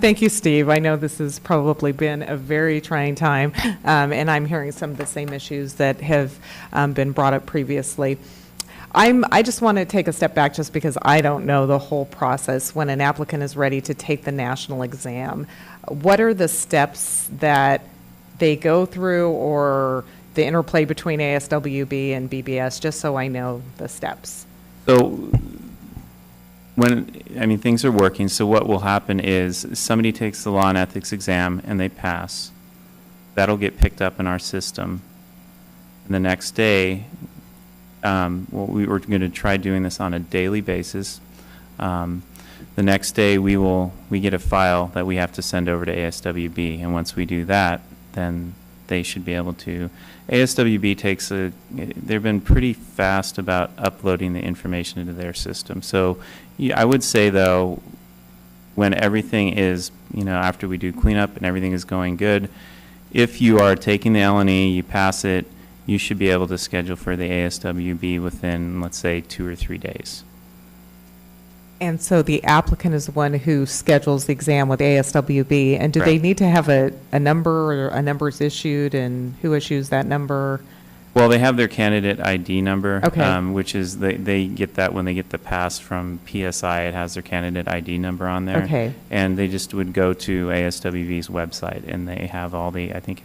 Thank you, Steve. I know this has probably been a very trying time, and I'm hearing some of the same issues that have been brought up previously. I just want to take a step back just because I don't know the whole process when an applicant is ready to take the national exam. What are the steps that they go through or the interplay between ASWB and BBS, just so I know the steps? So things are working, so what will happen is somebody takes the law and ethics exam and they pass. That'll get picked up in our system. And the next day, we were going to try doing this on a daily basis. The next day, we get a file that we have to send over to ASWB, and once we do that, then they should be able to. ASWB they've been pretty fast about uploading the information into their system. So I would say, though, when everything is, after we do cleanup and everything is going good, if you are taking the L&E, you pass it, you should be able to schedule for the ASWB within, let's say, 2 or 3 days. And so the applicant is the one who schedules the exam with ASWB, and do they Right. need to have a number, or a number is issued, and who issues that number? Well, they have their candidate ID number, Okay. Which is they get that when they get the pass from PSI. It has their candidate ID number on there. Okay. And they just would go to ASWB's website, and they have all the. I think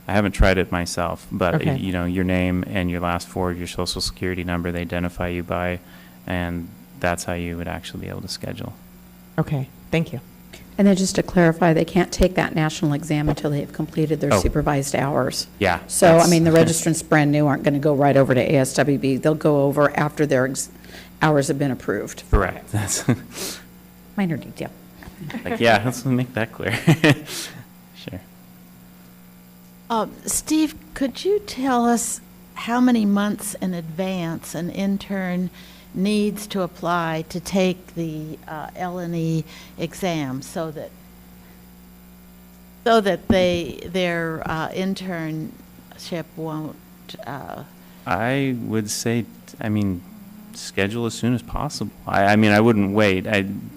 I haven't tried it myself, but Okay. your name and your last four of your social security number they identify you by, and that's how you would actually be able to schedule. Okay, thank you. And then just to clarify, they can't take that national exam until they have completed their Oh. supervised hours. Yeah. So, I that's- mean, the registrants brand new aren't going to go right over to ASWB. They'll go over after their hours have been approved. Correct. That's Minor detail. yeah. Let's make that clear. Sure. Steve, could you tell us how many months in advance an intern needs to apply to take the L&E exam so that their internship won't? I would say, schedule as soon as possible. I wouldn't wait.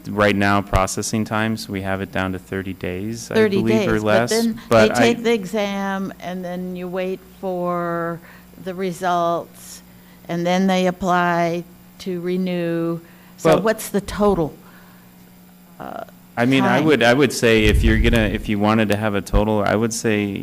Right now, processing times, we have it down to 30 days, 30 I believe, days, or less. but then they take the exam, and then you wait for the results, and then they apply to renew. So Well- what's the total? I time? would say if you wanted to have a total, I would say,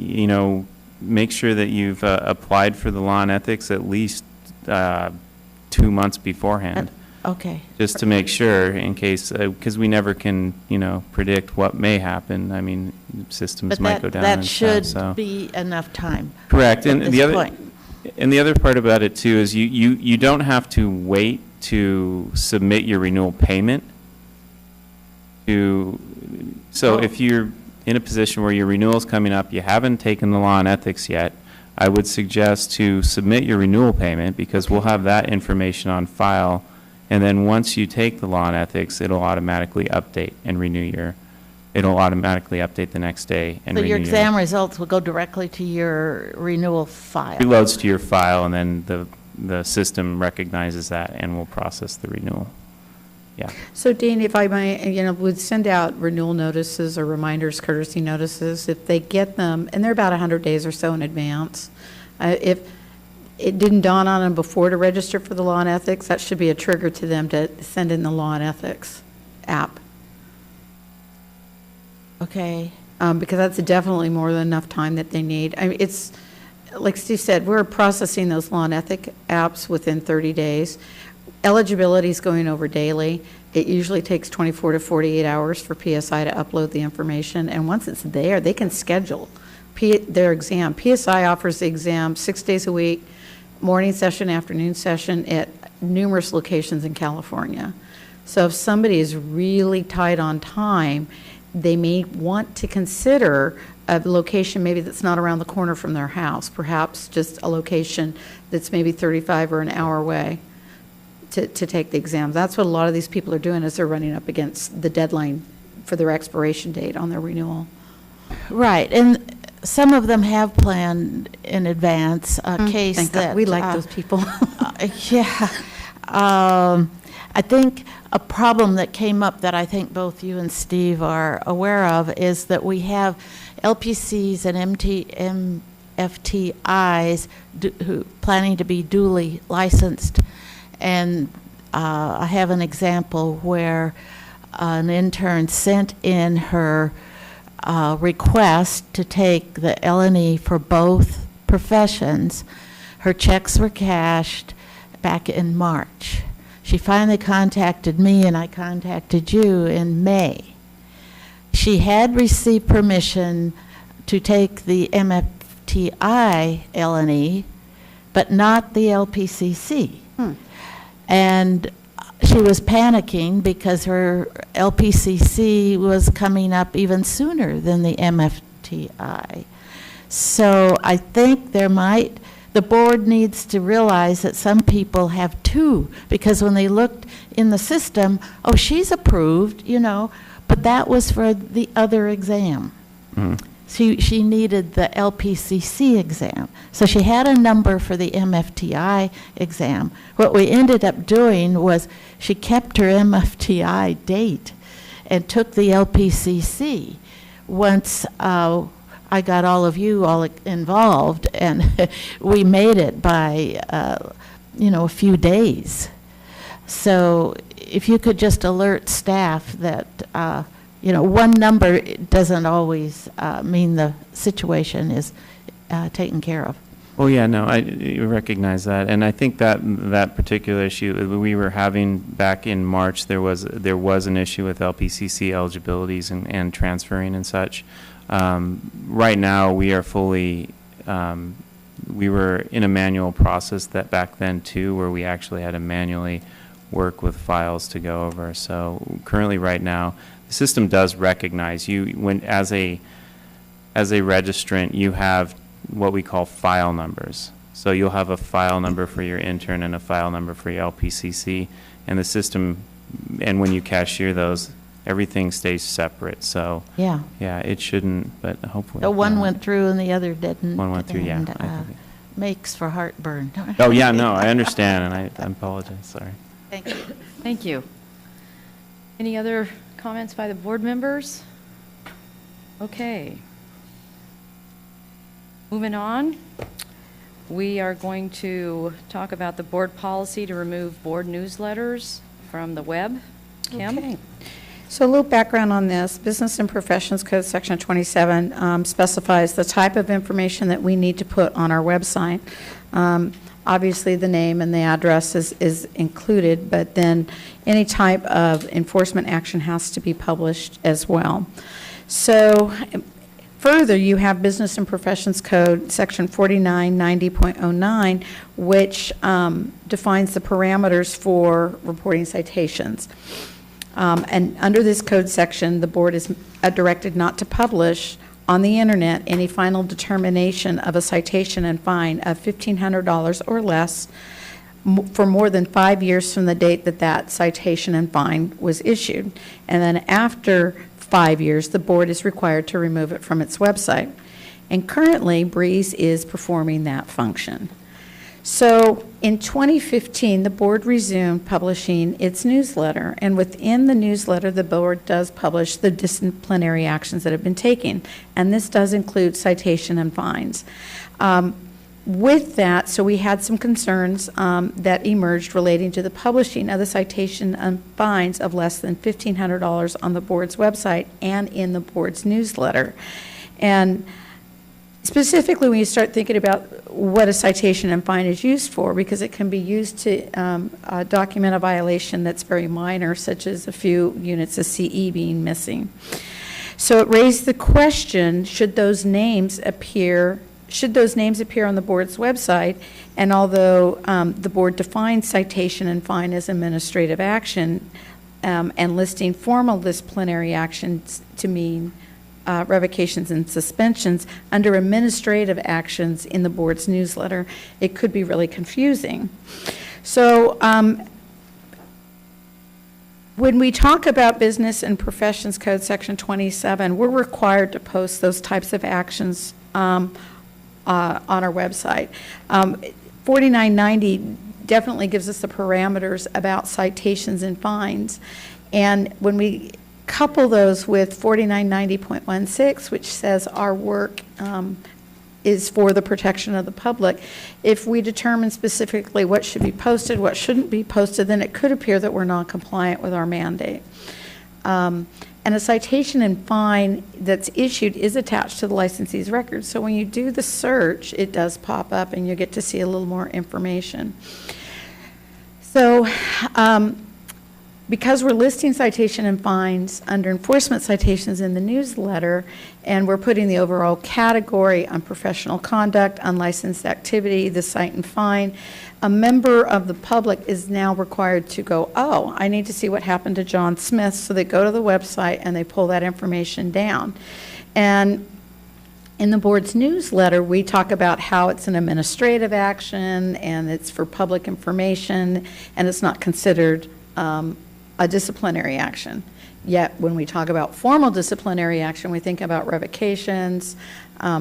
make sure that you've applied for the law and ethics at least 2 months beforehand. Okay. Just to make sure, in case, because we never can, predict what may happen. Systems But might go down that and should stuff, so. be enough time. Correct, at and this the other, point. and the other part about it too is you don't have to wait to submit your renewal payment so if you're in a position where your renewal is coming up, you haven't taken the law and ethics yet, I would suggest to submit your renewal payment, because we'll have that information on file, and then once you take the law and ethics, it'll automatically update and it'll automatically update the next day and So renew your exam results will go directly to your renewal file? reloads to your file, and then the system recognizes that and will process the renewal. Yeah. So Dean, if I might, would send out renewal notices or reminders, courtesy notices, if they get them, and they're about 100 days or so in advance. If it didn't dawn on them before to register for the law and ethics, that should be a trigger to them to send in the law and ethics app. Okay. Because that's definitely more than enough time that they need. It's, like Steve said, we're processing those law and ethic apps within 30 days. Eligibility is going over daily. It usually takes 24 to 48 hours for PSI to upload the information, and once it's there, they can schedule their exam. PSI offers the exam 6 days a week, morning session, afternoon session, at numerous locations in California. So if somebody is really tight on time, they may want to consider a location maybe that's not around the corner from their house, perhaps just a location that's maybe 35 or an hour away to take the exam. That's what a lot of these people are doing, is they're running up against the deadline for their expiration date on their renewal. Right, and some of them have planned in advance a case Thank God. that. We like those people. Yeah. I think a problem that came up that I think both you and Steve are aware of is that we have LPCs and MFTIs who planning to be duly licensed, And I have an example where an intern sent in her request to take the L&E for both professions. Her checks were cashed back in March. She finally contacted me, and I contacted you in May. She had received permission to take the MFTI L&E, but not the LPCC. And she was panicking because her LPCC was coming up even sooner than the MFTI. So I think the board needs to realize that some people have two, because when they looked in the system, oh, she's approved, but that was for the other exam. She needed the LPCC exam. So she had a number for the MFTI exam. What we ended up doing was she kept her MFTI date and took the LPCC. Once I got all of you all involved, and we made it by, a few days. So if you could just alert staff that, one number doesn't always mean the situation is taken care of. Oh, yeah, no, I recognize that. And I think that particular issue we were having back in March, there was an issue with LPCC eligibilities and transferring and such. Right now, we are fully, we were in a manual process that back then too, where we actually had to manually work with files to go over. So currently right now, the system does recognize you as a registrant, you have what we call file numbers. So you'll have a file number for your intern and a file number for your LPCC, and the system, and when you cashier those, everything stays separate. So Yeah. it shouldn't, but hopefully. So one went through and the other didn't. One went through, yeah. and, makes for heartburn. Oh, yeah, no, I understand, and I apologize, sorry. Thank you. Thank you. Any other comments by the board members? Okay. Moving on, we are going to talk about the board policy to remove board newsletters from the web. Kim? Okay. So a little background on this. Business and Professions Code Section 27 specifies the type of information that we need to put on our website. Obviously, the name and the address is included, but then any type of enforcement action has to be published as well. So further, you have Business and Professions Code Section 4990.09, which defines the parameters for reporting citations. And under this code section, the board is directed not to publish on the internet any final determination of a citation and fine of $1,500 or less for more than 5 years from the date that citation and fine was issued. And then after 5 years, the board is required to remove it from its website. And currently, Breeze is performing that function. So in 2015, the board resumed publishing its newsletter, and within the newsletter, the board does publish the disciplinary actions that have been taken, and this does include citation and fines. With that, so we had some concerns that emerged relating to the publishing of the citation and fines of less than $1,500 on the board's website and in the board's newsletter. And specifically, when you start thinking about what a citation and fine is used for, because it can be used to document a violation that's very minor, such as a few units of CE being missing. So it raised the question, should those names appear on the board's website? And although the board defines citation and fine as administrative action and listing formal disciplinary actions to mean revocations and suspensions under administrative actions in the board's newsletter, it could be really confusing. So when we talk about Business and Professions Code Section 27, we're required to post those types of actions on our website. 4990 definitely gives us the parameters about citations and fines. And when we couple those with 4990.16, which says our work is for the protection of the public. If we determine specifically what should be posted, what shouldn't be posted, then it could appear that we're non-compliant with our mandate. And a citation and fine that's issued is attached to the licensee's record. So when you do the search, it does pop up and you get to see a little more information. So because we're listing citation and fines under enforcement citations in the newsletter, and we're putting the overall category unprofessional conduct, unlicensed activity, the cite and fine, a member of the public is now required to go, oh, I need to see what happened to John Smith, so they go to the website and they pull that information down. And in the board's newsletter, we talk about how it's an administrative action and it's for public information and it's not considered a disciplinary action. Yet when we talk about formal disciplinary action, we think about revocations,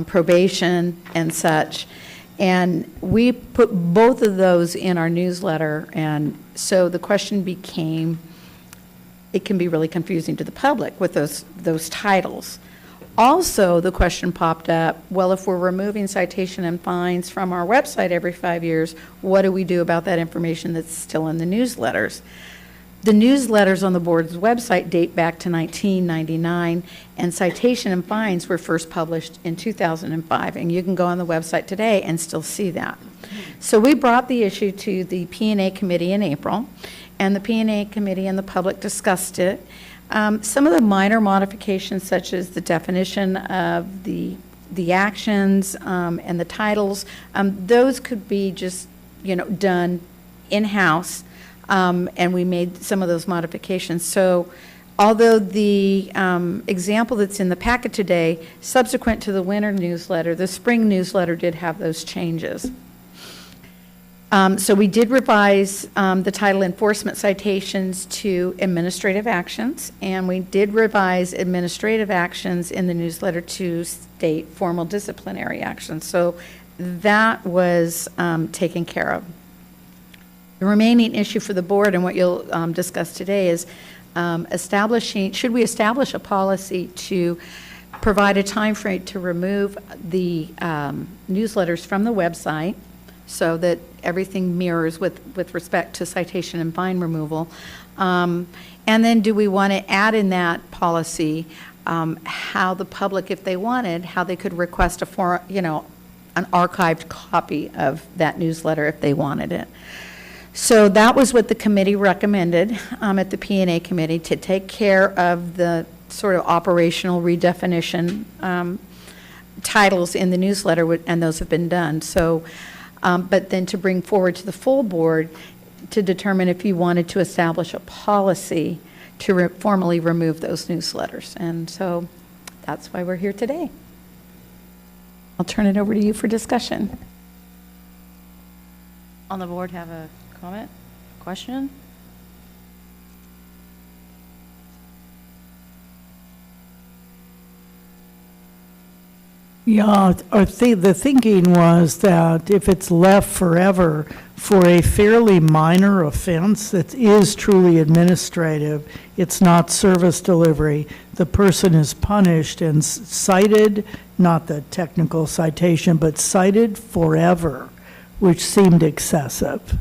probation, and such. And we put both of those in our newsletter, and so the question became, it can be really confusing to the public with those titles. Also, the question popped up, well, if we're removing citation and fines from our website every 5 years, what do we do about that information that's still in the newsletters? The newsletters on the board's website date back to 1999, and citation and fines were first published in 2005, and you can go on the website today and still see that. So we brought the issue to the P&A committee in April, and the P&A committee and the public discussed it. Some of the minor modifications, such as the definition of the actions and the titles, those could be just, done in-house. And we made some of those modifications. So although the example that's in the packet today, subsequent to the winter newsletter, the spring newsletter did have those changes. So we did revise the title enforcement citations to administrative actions, and we did revise administrative actions in the newsletter to state formal disciplinary actions. So that was taken care of. The remaining issue for the board and what you'll discuss today is should we establish a policy to provide a time frame to remove the newsletters from the website so that everything mirrors with respect to citation and fine removal? And then do we want to add in that policy how the public, if they wanted, how they could request an archived copy of that newsletter if they wanted it? So that was what the committee recommended at the P&A committee, to take care of the sort of operational redefinition titles in the newsletter, and those have been done. So, but then to bring forward to the full board to determine if you wanted to establish a policy to formally remove those newsletters. And so that's why we're here today. I'll turn it over to you for discussion. On the board have a comment, question? Yeah, the thinking was that if it's left forever for a fairly minor offense that is truly administrative, it's not service delivery, the person is punished and cited, not the technical citation, but cited forever, which seemed excessive.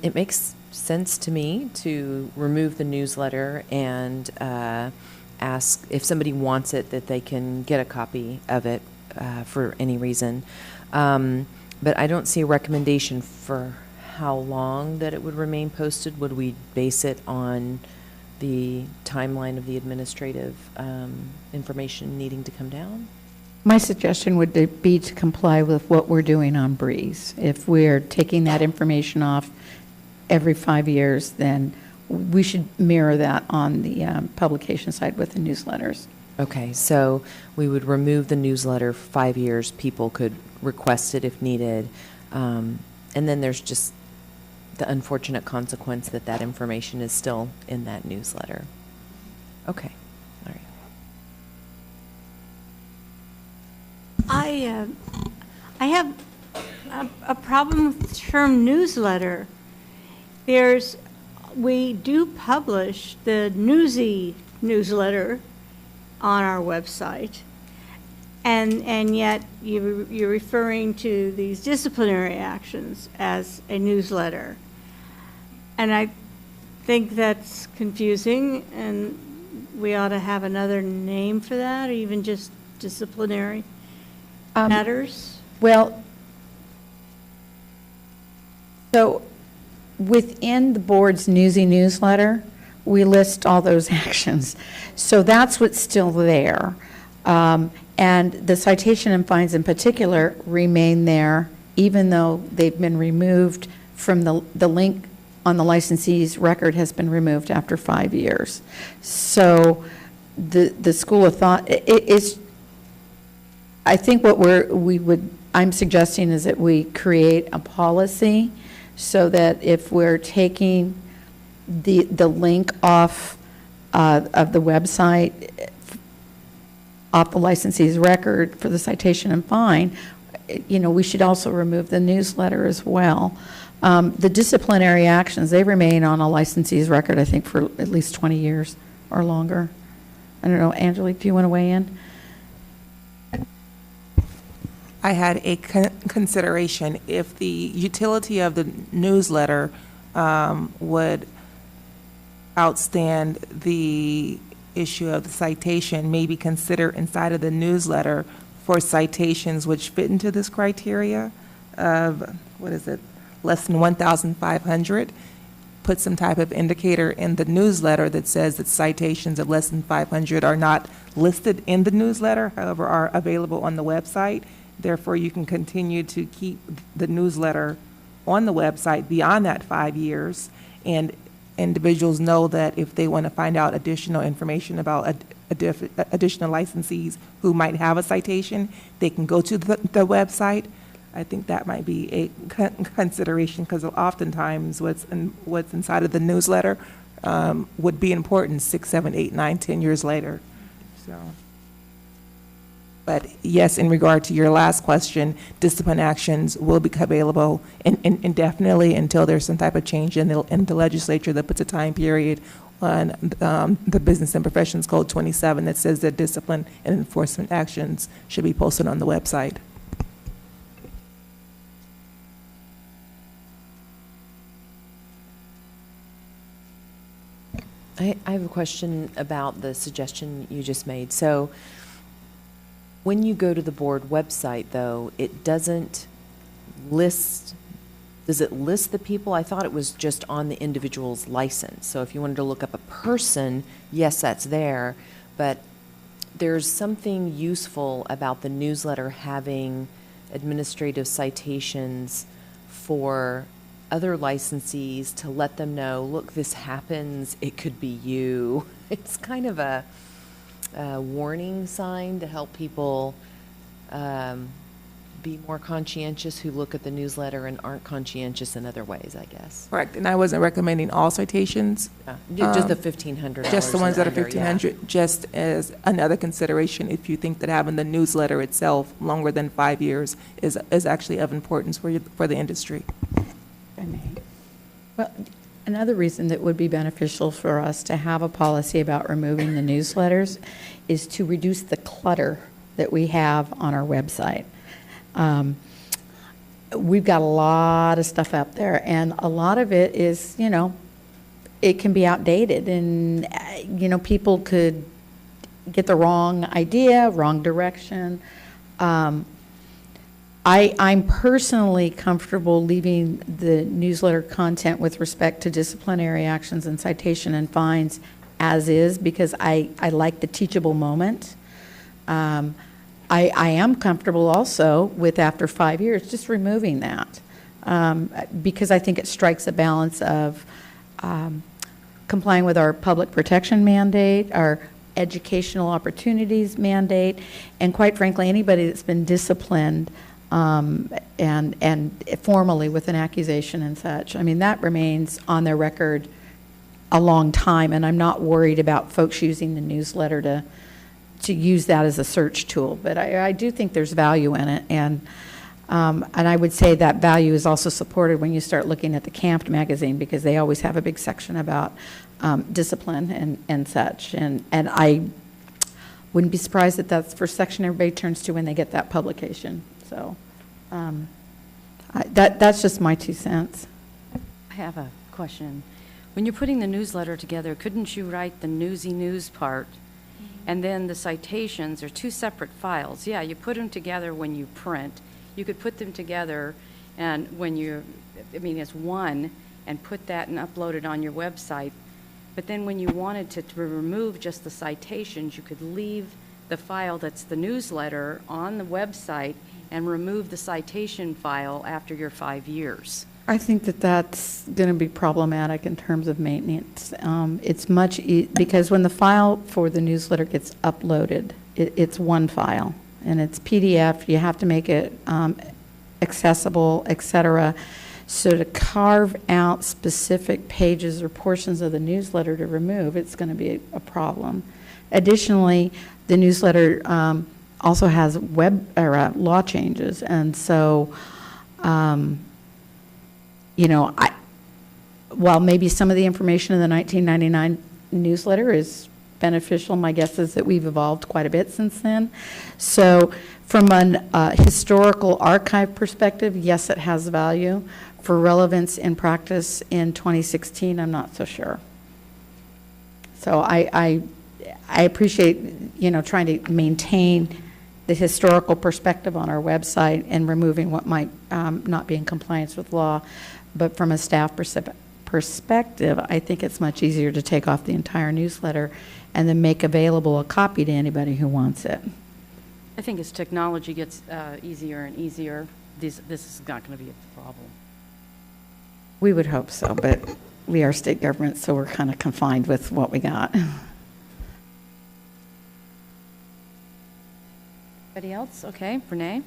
It makes sense to me to remove the newsletter and ask if somebody wants it that they can get a copy of it for any reason. But I don't see a recommendation for how long that it would remain posted. Would we base it on the timeline of the administrative information needing to come down? My suggestion would be to comply with what we're doing on Breeze. If we're taking that information off every 5 years, then we should mirror that on the publication side with the newsletters. Okay, so we would remove the newsletter 5 years. People could request it if needed. And then there's just the unfortunate consequence that that information is still in that newsletter. Okay, all right. I have a problem with the term newsletter. We do publish the Newsy newsletter on our website, and yet you're referring to these disciplinary actions as a newsletter. And I think that's confusing, and we ought to have another name for that, or even just disciplinary matters. Well, so within the board's Newsy newsletter, we list all those actions. So that's what's still there. And the citation and fines in particular remain there, even though they've been removed from the link on the licensee's record has been removed after 5 years. So the school of thought is, I think what I'm suggesting is that we create a policy so that if we're taking the link off of the website, off the licensee's record for the citation and fine, we should also remove the newsletter as well. The disciplinary actions, they remain on a licensee's record, I think, for at least 20 years or longer. I don't know, Angelique, do you want to weigh in? I had a consideration. If the utility of the newsletter would outstand the issue of the citation, maybe consider inside of the newsletter for citations which fit into this criteria of, less than 1,500, put some type of indicator in the newsletter that says that citations of less than 500 are not listed in the newsletter, however, are available on the website. Therefore, you can continue to keep the newsletter on the website beyond that 5 years, and individuals know that if they want to find out additional information about additional licensees who might have a citation, they can go to the website. I think that might be a consideration, because oftentimes what's inside of the newsletter would be important 6, 7, 8, 9, 10 years later. So, but yes, in regard to your last question, discipline actions will be available indefinitely until there's some type of change in the legislature that puts a time period on the Business and Professions Code 27 that says that discipline and enforcement actions should be posted on the website. I have a question about the suggestion you just made. So when you go to the board website, though, it doesn't list, does it list the people? I thought it was just on the individual's license. So if you wanted to look up a person, yes, that's there. But there's something useful about the newsletter having administrative citations for other licensees to let them know, look, this happens, it could be you. It's kind of a warning sign to help people be more conscientious who look at the newsletter and aren't conscientious in other ways, I guess. Correct, and I wasn't recommending all citations. Just the $1,500. Just the ones that are and under, $1,500, just as another consideration if you think that having the newsletter itself longer than 5 years is actually of importance for the industry. Well, another reason that would be beneficial for us to have a policy about removing the newsletters is to reduce the clutter that we have on our website. We've got a lot of stuff up there, and a lot of it is, it can be outdated, and, people could get the wrong idea, wrong direction. I'm personally comfortable leaving the newsletter content with respect to disciplinary actions and citation and fines as is, because I like the teachable moment. I am comfortable also with, after 5 years, just removing that, because I think it strikes a balance of complying with our public protection mandate, our educational opportunities mandate, and quite frankly, anybody that's been disciplined and formally with an accusation and such. I mean, that remains on their record a long time, and I'm not worried about folks using the newsletter to use that as a search tool. But I do think there's value in it, and And I would say that value is also supported when you start looking at the CAMP magazine, because they always have a big section about discipline and such. And I wouldn't be surprised that that's the first section everybody turns to when they get that publication. So that's just my 2 cents. I have a question. When you're putting the newsletter together, couldn't you write the newsy news part, and then the citations are 2 separate files? Yeah, you put them together when you print. You could put them together and when you're, I mean, as one, and put that and upload it on your website. But then when you wanted to remove just the citations, you could leave the file that's the newsletter on the website and remove the citation file after your 5 years. I think that that's going to be problematic in terms of maintenance. It's because when the file for the newsletter gets uploaded, it's one file, and it's PDF. You have to make it accessible, et cetera. So to carve out specific pages or portions of the newsletter to remove, it's going to be a problem. Additionally, the newsletter also has law changes, and so while maybe some of the information in the 1999 newsletter is beneficial, my guess is that we've evolved quite a bit since then. So from an historical archive perspective, yes, it has value. For relevance in practice in 2016, I'm not so sure. So I appreciate, trying to maintain the historical perspective on our website and removing what might not be in compliance with law. But from a staff perspective, I think it's much easier to take off the entire newsletter and then make available a copy to anybody who wants it. I think as technology gets easier and easier, this is not going to be a problem. We would hope so, but we are state government, so we're kind of confined with what we got. Anybody else? Okay, Renee?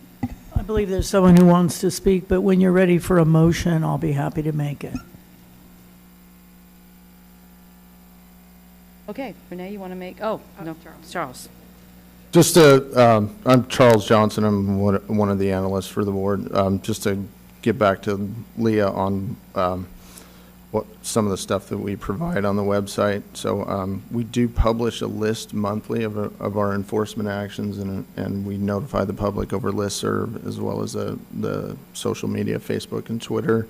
I believe there's someone who wants to speak, but when you're ready for a motion, I'll be happy to make it. Okay, Renee, you want to make, no, Charles. Just I'm Charles Johnson. I'm one of the analysts for the board. Just to get back to Leah on what some of the stuff that we provide on the website. So we do publish a list monthly of our enforcement actions, and we notify the public over listserv as well as the social media, Facebook and Twitter.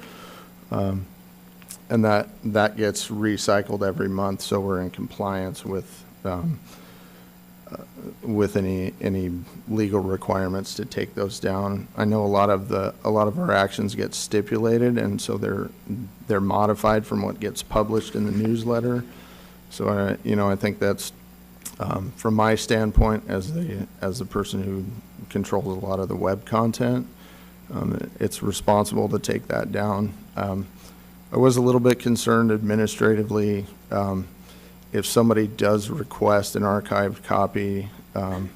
And that gets recycled every month, so we're in compliance with any legal requirements to take those down. I know a lot of our actions get stipulated, and so they're modified from what gets published in the newsletter. So I think that's from my standpoint as the person who controls a lot of the web content, it's responsible to take that down. I was a little bit concerned administratively. If somebody does request an archived copy, are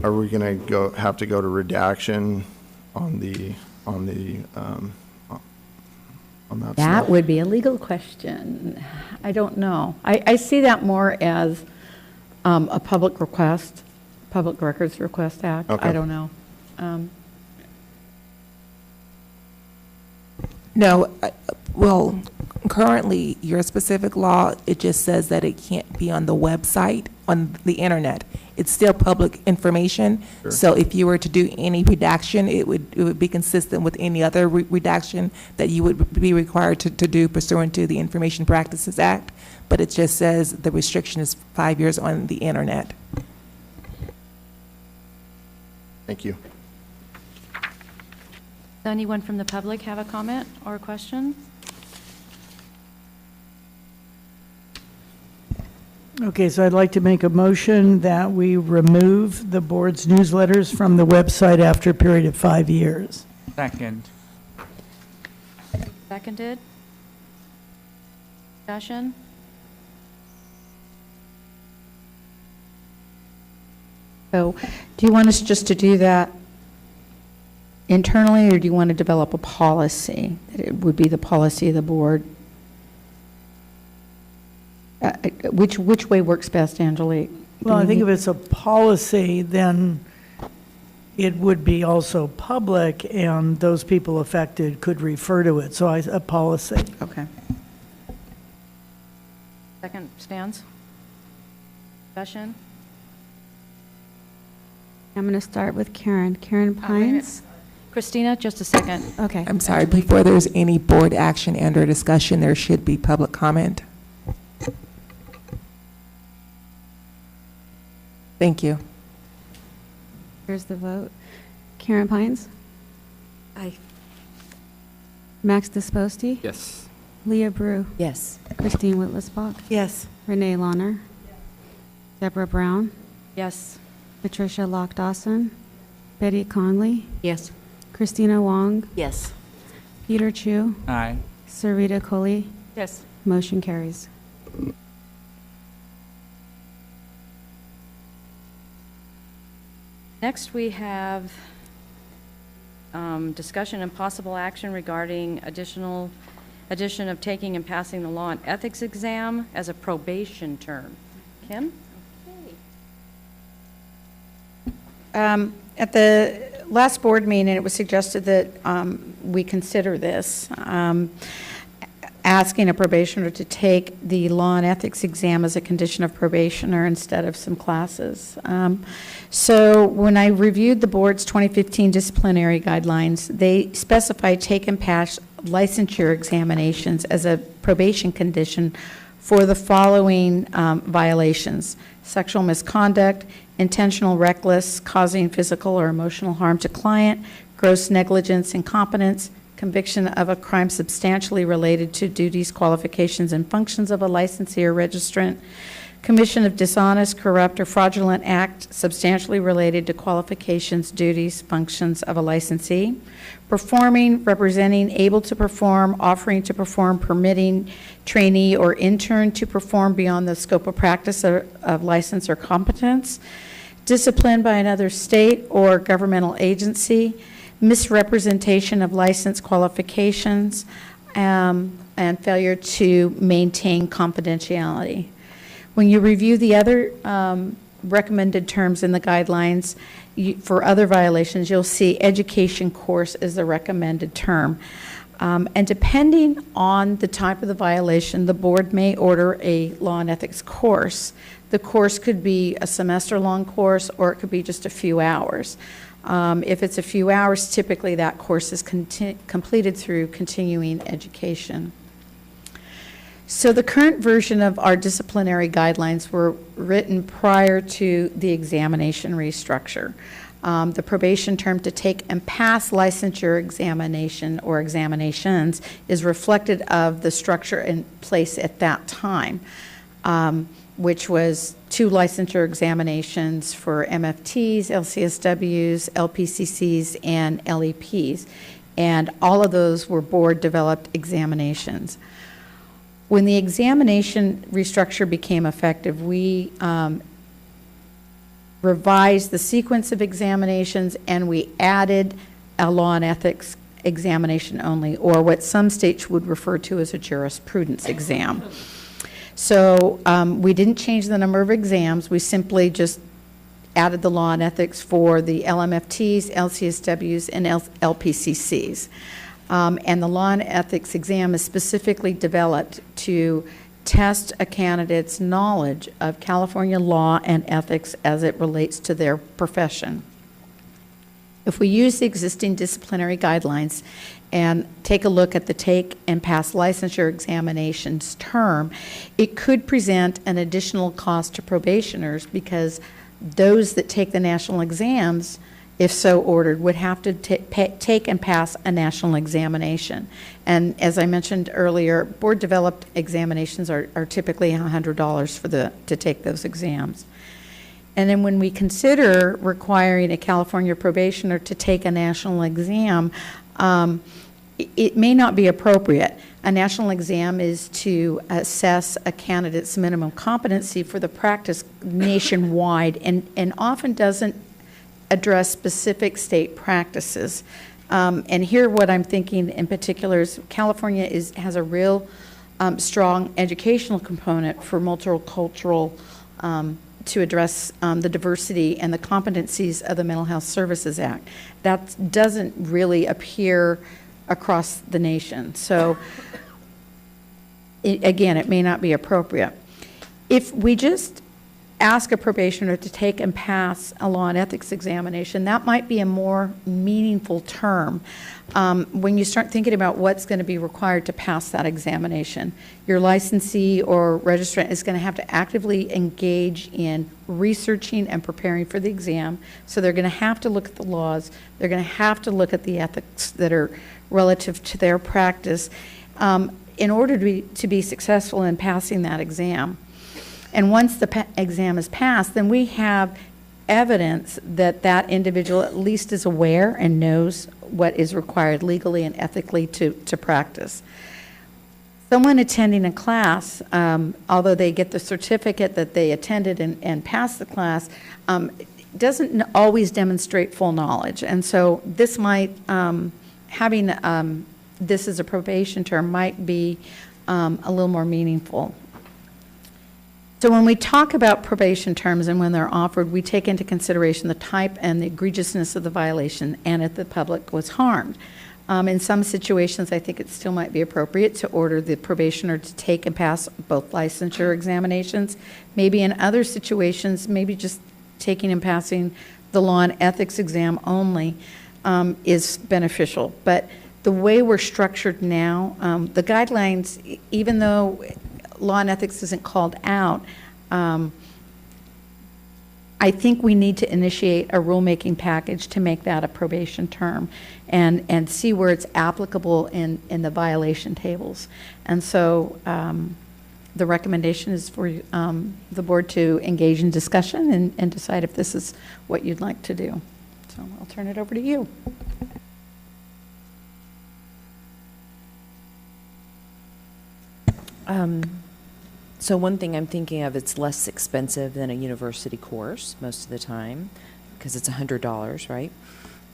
we going to have to go to redaction on that? That would be a legal question. I don't know. I see that more as a public request, Public Records Request Act. Okay. I don't know. No, well, currently, your specific law, it just says that it can't be on the website, on the internet. It's still public information. Sure. So if you were to do any redaction, it would be consistent with any other redaction that you would be required to do pursuant to the Information Practices Act. But it just says the restriction is 5 years on the internet. Thank you. Does anyone from the public have a comment or a question? Okay, so I'd like to make a motion that we remove the board's newsletters from the website after a period of 5 years. Second. Seconded? Discussion? So do you want us just to do that internally, or do you want to develop a policy? That it would be the policy of the board? Which way works best, Angelique? Well, I think if it's a policy, then it would be also public, and those people affected could refer to it, so a policy. Okay. Second stands. Discussion? I'm going to start with Karen. Karen Wait a minute. Pines. Christina, just a second. Okay. I'm sorry, before there's any board action and/or discussion, there should be public comment. Thank you. Here's the vote. Karen Pines. Aye. Max Disposti. Yes. Leah Brew. Yes. Christine Whitlisbach. Yes. Renee Launer. Deborah Brown. Yes. Patricia Lock Dawson. Betty Conley. Yes. Christina Wong. Yes. Peter Chu. Aye. Sarita Kohli. Yes. Motion carries. Next, we have discussion and possible action regarding addition of taking and passing the law and ethics exam as a probation term. Kim? At the last board meeting, it was suggested that we consider this, asking a probationer to take the law and ethics exam as a condition of probationer instead of some classes. So when I reviewed the board's 2015 disciplinary guidelines, they specify take and pass licensure examinations as a probation condition for the following violations: sexual misconduct, intentional reckless, causing physical or emotional harm to client, gross negligence, incompetence, conviction of a crime substantially related to duties, qualifications, and functions of a licensee or registrant, commission of dishonest, corrupt, or fraudulent act substantially related to qualifications, duties, functions of a licensee, performing, representing, able to perform, offering to perform, permitting trainee or intern to perform beyond the scope of practice of license or competence, discipline by another state or governmental agency, misrepresentation of license qualifications, and failure to maintain confidentiality. When you review the other recommended terms in the guidelines for other violations, you'll see education course is the recommended term. And depending on the type of the violation, the board may order a law and ethics course. The course could be a semester-long course, or it could be just a few hours. If it's a few hours, typically that course is completed through continuing education. So the current version of our disciplinary guidelines were written prior to the examination restructure. The probation term to take and pass licensure examination or examinations is reflected of the structure in place at that time, which was 2 licensure examinations for MFTs, LCSWs, LPCCs, and LEPs. And all of those were board-developed examinations. When the examination restructure became effective, we revised the sequence of examinations, and we added a law and ethics examination only, or what some states would refer to as a jurisprudence exam. So we didn't change the number of exams. We simply just added the law and ethics for the LMFTs, LCSWs, and LPCCs. And the law and ethics exam is specifically developed to test a candidate's knowledge of California law and ethics as it relates to their profession. If we use the existing disciplinary guidelines and take a look at the take and pass licensure examinations term, it could present an additional cost to probationers, because those that take the national exams, if so ordered, would have to take and pass a national examination. And as I mentioned earlier, board-developed examinations are typically $100 to take those exams. And then when we consider requiring a California probationer to take a national exam, it may not be appropriate. A national exam is to assess a candidate's minimum competency for the practice nationwide, and often doesn't address specific state practices. And here what I'm thinking in particular is California has a real strong educational component for multicultural to address the diversity and the competencies of the Mental Health Services Act. That doesn't really appear across the nation. So, again, it may not be appropriate. If we just ask a probationer to take and pass a law and ethics examination, that might be a more meaningful term. When you start thinking about what's going to be required to pass that examination, your licensee or registrant is going to have to actively engage in researching and preparing for the exam. So they're going to have to look at the laws. They're going to have to look at the ethics that are relative to their practice in order to be successful in passing that exam. And once the exam is passed, then we have evidence that that individual at least is aware and knows what is required legally and ethically to practice. Someone attending a class, although they get the certificate that they attended and passed the class, doesn't always demonstrate full knowledge. And so this might, having this as a probation term might be a little more meaningful. So when we talk about probation terms and when they're offered, we take into consideration the type and the egregiousness of the violation and if the public was harmed. In some situations, I think it still might be appropriate to order the probationer to take and pass both licensure examinations. Maybe in other situations, maybe just taking and passing the law and ethics exam only is beneficial. But the way we're structured now, the guidelines, even though law and ethics isn't called out, I think we need to initiate a rulemaking package to make that a probation term and see where it's applicable in the violation tables. And so the recommendation is for the board to engage in discussion and decide if this is what you'd like to do. So I'll turn it over to you. So one thing I'm thinking of, it's less expensive than a university course most of the time, because it's $100, right?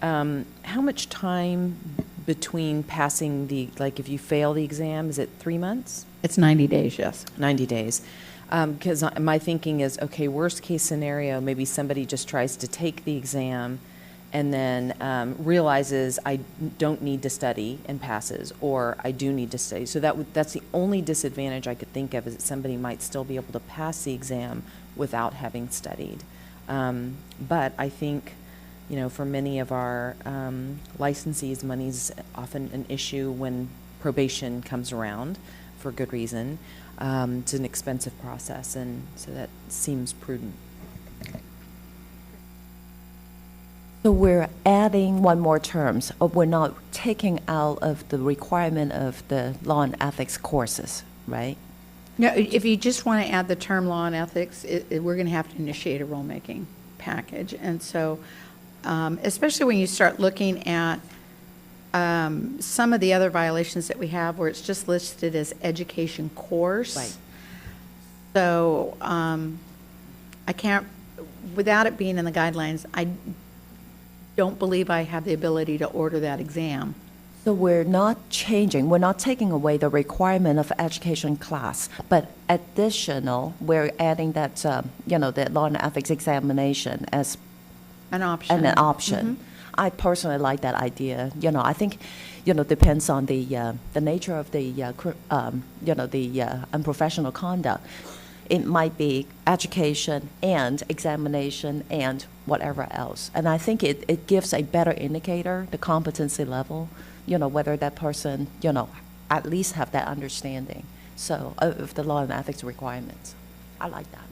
How much time between passing like if you fail the exam, is it 3 months? It's 90 days, yes. 90 days. Because my thinking is, okay, worst case scenario, maybe somebody just tries to take the exam and then realizes I don't need to study and passes, or I do need to study. So that's the only disadvantage I could think of, is that somebody might still be able to pass the exam without having studied. But I think, for many of our licensees, money's often an issue when probation comes around for good reason. It's an expensive process, and so that seems prudent. So we're adding one more terms, or we're not taking out of the requirement of the law and ethics courses, right? No, if you just want to add the term law and ethics, we're going to have to initiate a rulemaking package. And so, especially when you start looking at some of the other violations that we have where it's just listed as education course. Right. So I can't, without it being in the guidelines, I don't believe I have the ability to order that exam. So we're not changing, we're not taking away the requirement of education class, but additional, we're adding that, the law and ethics examination as an option. An option. I personally like that idea. I think, depends on the nature of the, unprofessional conduct. It might be education and examination and whatever else. And I think it gives a better indicator, the competency level, whether that person, at least have that understanding. So of the law and ethics requirements. I like that.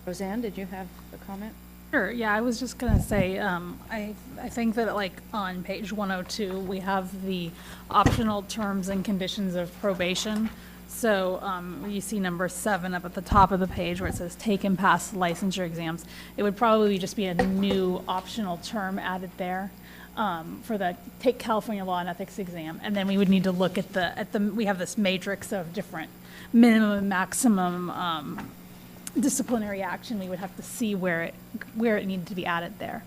Roseanne, did you have a comment? Sure, yeah, I was just going to say, I think that like on page 102, we have the optional terms and conditions of probation. So you see number 7 up at the top of the page where it says take and pass licensure exams. It would probably just be a new optional term added there for the take California law and ethics exam. And then we would need to look at we have this matrix of different minimum and maximum disciplinary action. We would have to see where it needed to be added there.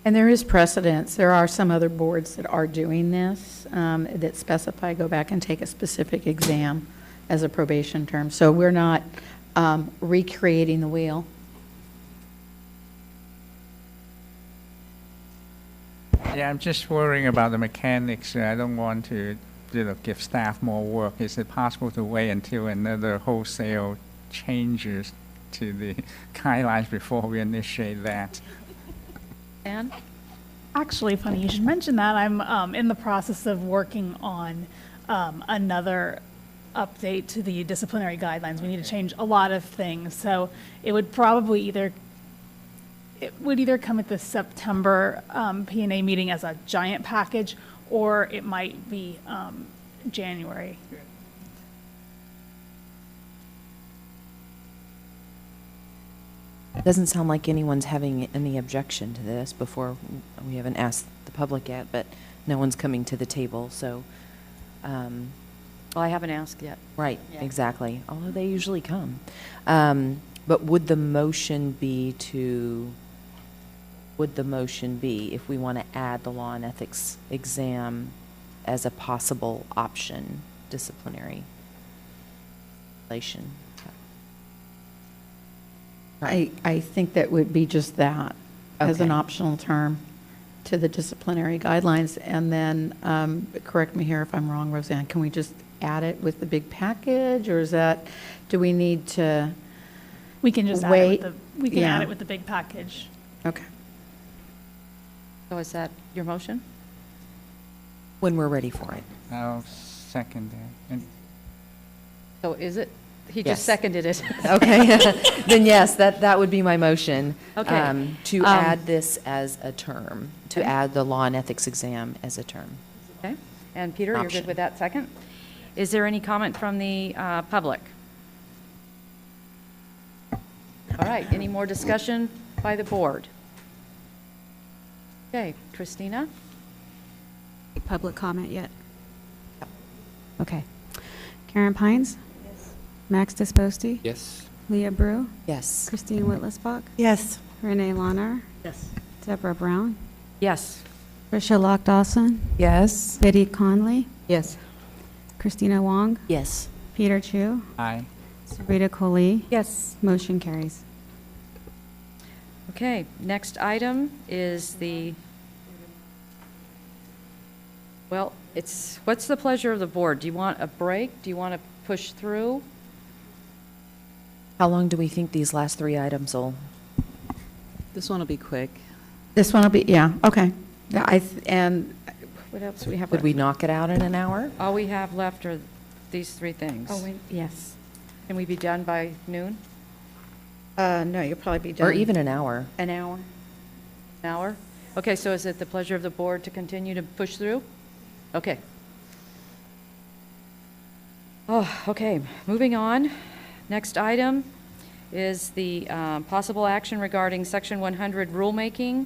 And there is precedence. There are some other boards that are doing this that specify go back and take a specific exam. as a probation term. So we're not recreating the wheel. Yeah, I'm just worrying about the mechanics. I don't want to, give staff more work. Is it possible to wait until another wholesale changes to the guidelines before we initiate that? Anne? Actually, funny you should mention that. I'm in the process of working on another update to the disciplinary guidelines. We need to change a lot of things. So it would probably either come at the September P&A meeting as a giant package, or it might be January. It doesn't sound like anyone's having any objection to this before. We haven't asked the public yet, but no one's coming to the table, so. Well, I haven't asked yet. Right, Yeah. exactly, although they usually come. But would the motion be if we want to add the law and ethics exam as a possible option, disciplinary relation? I think that would be just that, as an Okay. optional term to the disciplinary guidelines. And then, correct me here if I'm wrong, Roseanne, can we just add it with the big package, or is that, do we need to We can just wait? add it with the big package. Okay. So is that your motion? When we're ready for it. I'll second that. And So is it? He Yes. just seconded it. Okay, then yes, that would be my motion. Okay. To add this as a term, to add the law and ethics exam as a term. Okay, and Peter, you're Option. good with that second? Is there any comment from the public? All right, any more discussion by the board? Okay, Christina? Public comment yet? Okay. Karen Pines? Yes. Max Disposti? Yes. Leah Brew? Yes. Christine Whitlisbach? Yes. Renee Launer? Yes. Deborah Brown? Yes. Tricia Lock Dawson? Yes. Betty Conley? Yes. Christina Wong? Yes. Peter Chu? aye. Sarita Kohli? Yes. Motion carries. Okay, next item is well, what's the pleasure of the board? Do you want a break? Do you want to push through? How long do we think these last three items will? This one will be quick. This one will be, yeah, okay. Yeah, and what else do we have? Would we knock it out in an hour? All we have left are these three things. Yes. Can we be done by noon? No, you'll probably be done. Or even an hour? An hour. An hour? Okay, so is it the pleasure of the board to continue to push through? Okay. Oh, okay, moving on. Next item is the possible action regarding Section 100 rulemaking.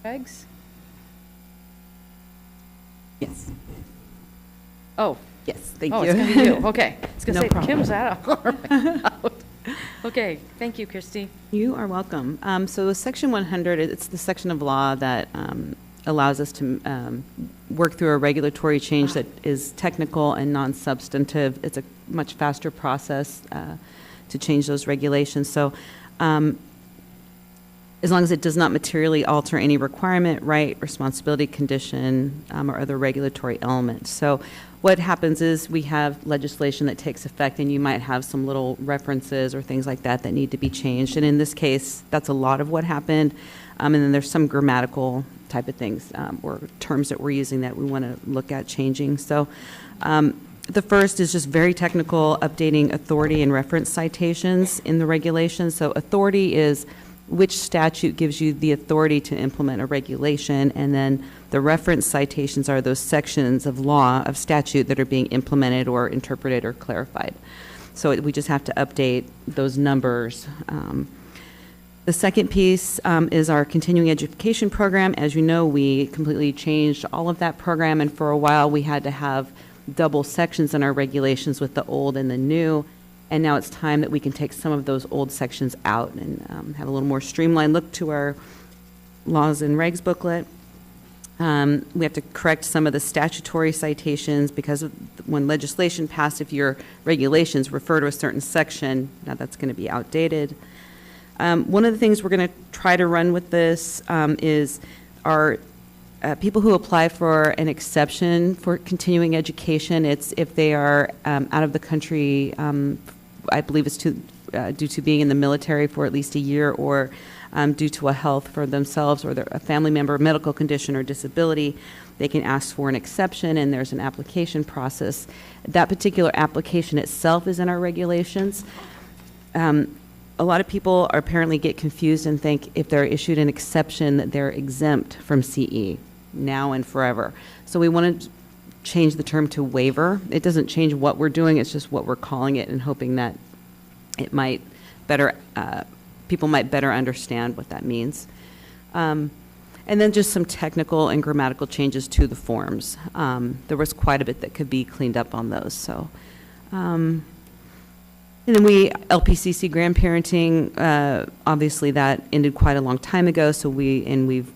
Regs? Yes. Oh. Yes, thank you. Oh, it's going to be you, okay. I was going No to say, problem. Kim's out. Okay, thank you, Christy. You are welcome. So Section 100, it's the section of law that allows us to work through a regulatory change that is technical and non-substantive. It's a much faster process to change those regulations. So as long as it does not materially alter any requirement, right, responsibility, condition, or other regulatory elements. So what happens is we have legislation that takes effect, and you might have some little references or things like that that need to be changed. And in this case, that's a lot of what happened. And then there's some grammatical type of things or terms that we're using that we want to look at changing. So the first is just very technical, updating authority and reference citations in the regulations. So authority is which statute gives you the authority to implement a regulation, and then the reference citations are those sections of law, of statute that are being implemented or interpreted or clarified. So we just have to update those numbers. The second piece is our continuing education program. As you know, we completely changed all of that program, and for a while we had to have double sections in our regulations with the old and the new. And now it's time that we can take some of those old sections out and have a little more streamlined look to our laws and regs booklet. We have to correct some of the statutory citations because of when legislation passed, if your regulations refer to a certain section, now that's going to be outdated. One of the things we're going to try to run with this is our people who apply for an exception for continuing education. It's if they are out of the country, I believe it's due to being in the military for at least a year, or due to a health for themselves or a family member, medical condition or disability, they can ask for an exception, and there's an application process. That particular application itself is in our regulations. A lot of people apparently get confused and think if they're issued an exception that they're exempt from CE now and forever. So we want to change the term to waiver. It doesn't change what we're doing, it's just what we're calling it, and hoping that it might better, people might better understand what that means. And then just some technical and grammatical changes to the forms. There was quite a bit that could be cleaned up on those. So, and then LPCC grandparenting, obviously that ended quite a long time ago, so we've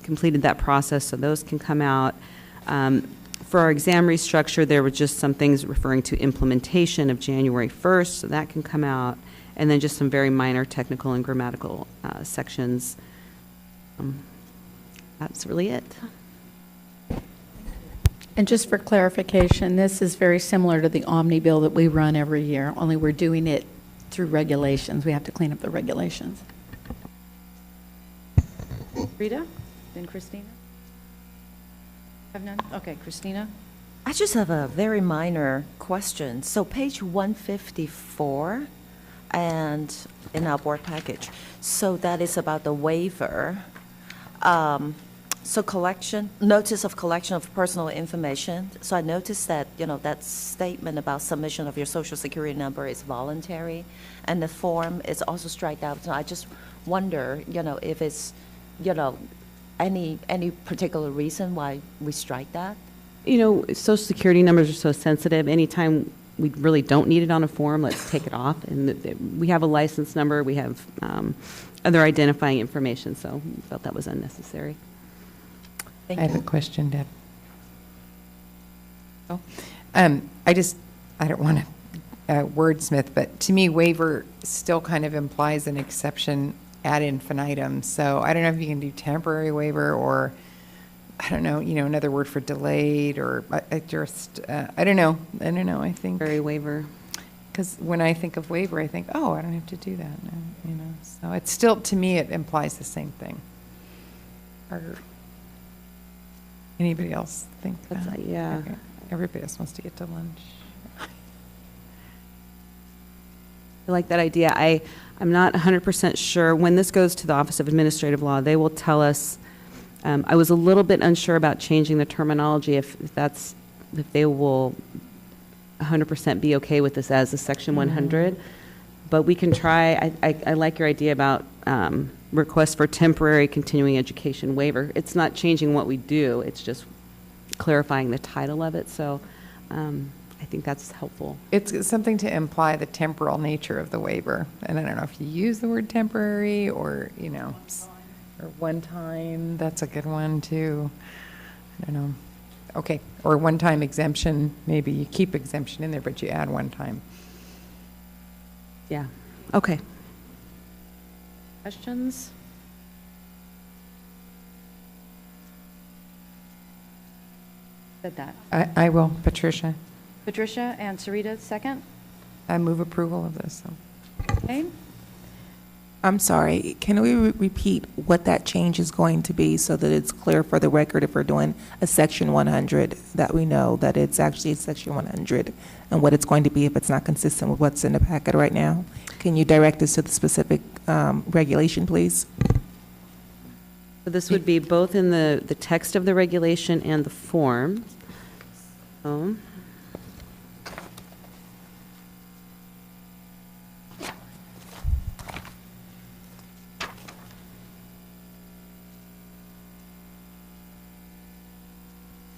completed that process, so those can come out. For our exam restructure, there were just some things referring to implementation of January 1st, so that can come out, and then just some very minor technical and grammatical sections. That's really it. And just for clarification, this is very similar to the Omni bill that we run every year, only we're doing it through regulations. We have to clean up the regulations. Rita, then Christina? Have none? Okay, Christina? I just have a very minor question. So page 154 and in our board package, so that is about the waiver. So notice of collection of personal information. So I noticed that, that statement about submission of your social security number is voluntary, and the form is also striked out. So I just wonder, if it's, any particular reason why we strike that? Social security numbers are so sensitive. Anytime we really don't need it on a form, let's take it off. And we have a license number, we have other identifying information, so we felt that was unnecessary. I have a question, Deb. I don't want to wordsmith, but to me, waiver still kind of implies an exception ad infinitum. So I don't know if you can do temporary waiver, or I don't know, another word for delayed, or I don't know. I think temporary waiver. Because when I think of waiver, I think, oh, I don't have to do that now, So it's still, to me, it implies the same thing. Or anybody else think that? Yeah. Okay. Everybody else wants to get to lunch. I like that idea. I'm not 100% sure. When this goes to the Office of Administrative Law, they will tell us. I was a little bit unsure about changing the terminology, if they will 100% be okay with this as a Section 100. But we can try. I like your idea about request for temporary continuing education waiver. It's not changing what we do. It's just clarifying the title of it. So I think that's helpful. It's something to imply the temporal nature of the waiver. And I don't know if you use the word temporary or, or one time. That's a good one, too. I don't know. Okay. Or one-time exemption. Maybe you keep exemption in there, but you add one time. Yeah. Okay. Questions? Said that. I will. Patricia. Patricia and Sarita, second? I move approval of this. Okay. I'm sorry, can we repeat what that change is going to be so that it's clear for the record if we're doing a Section 100, that we know that it's actually a Section 100, and what it's going to be if it's not consistent with what's in the packet right now? Can you direct us to the specific regulation, please? So this would be both in the text of the regulation and the form. So.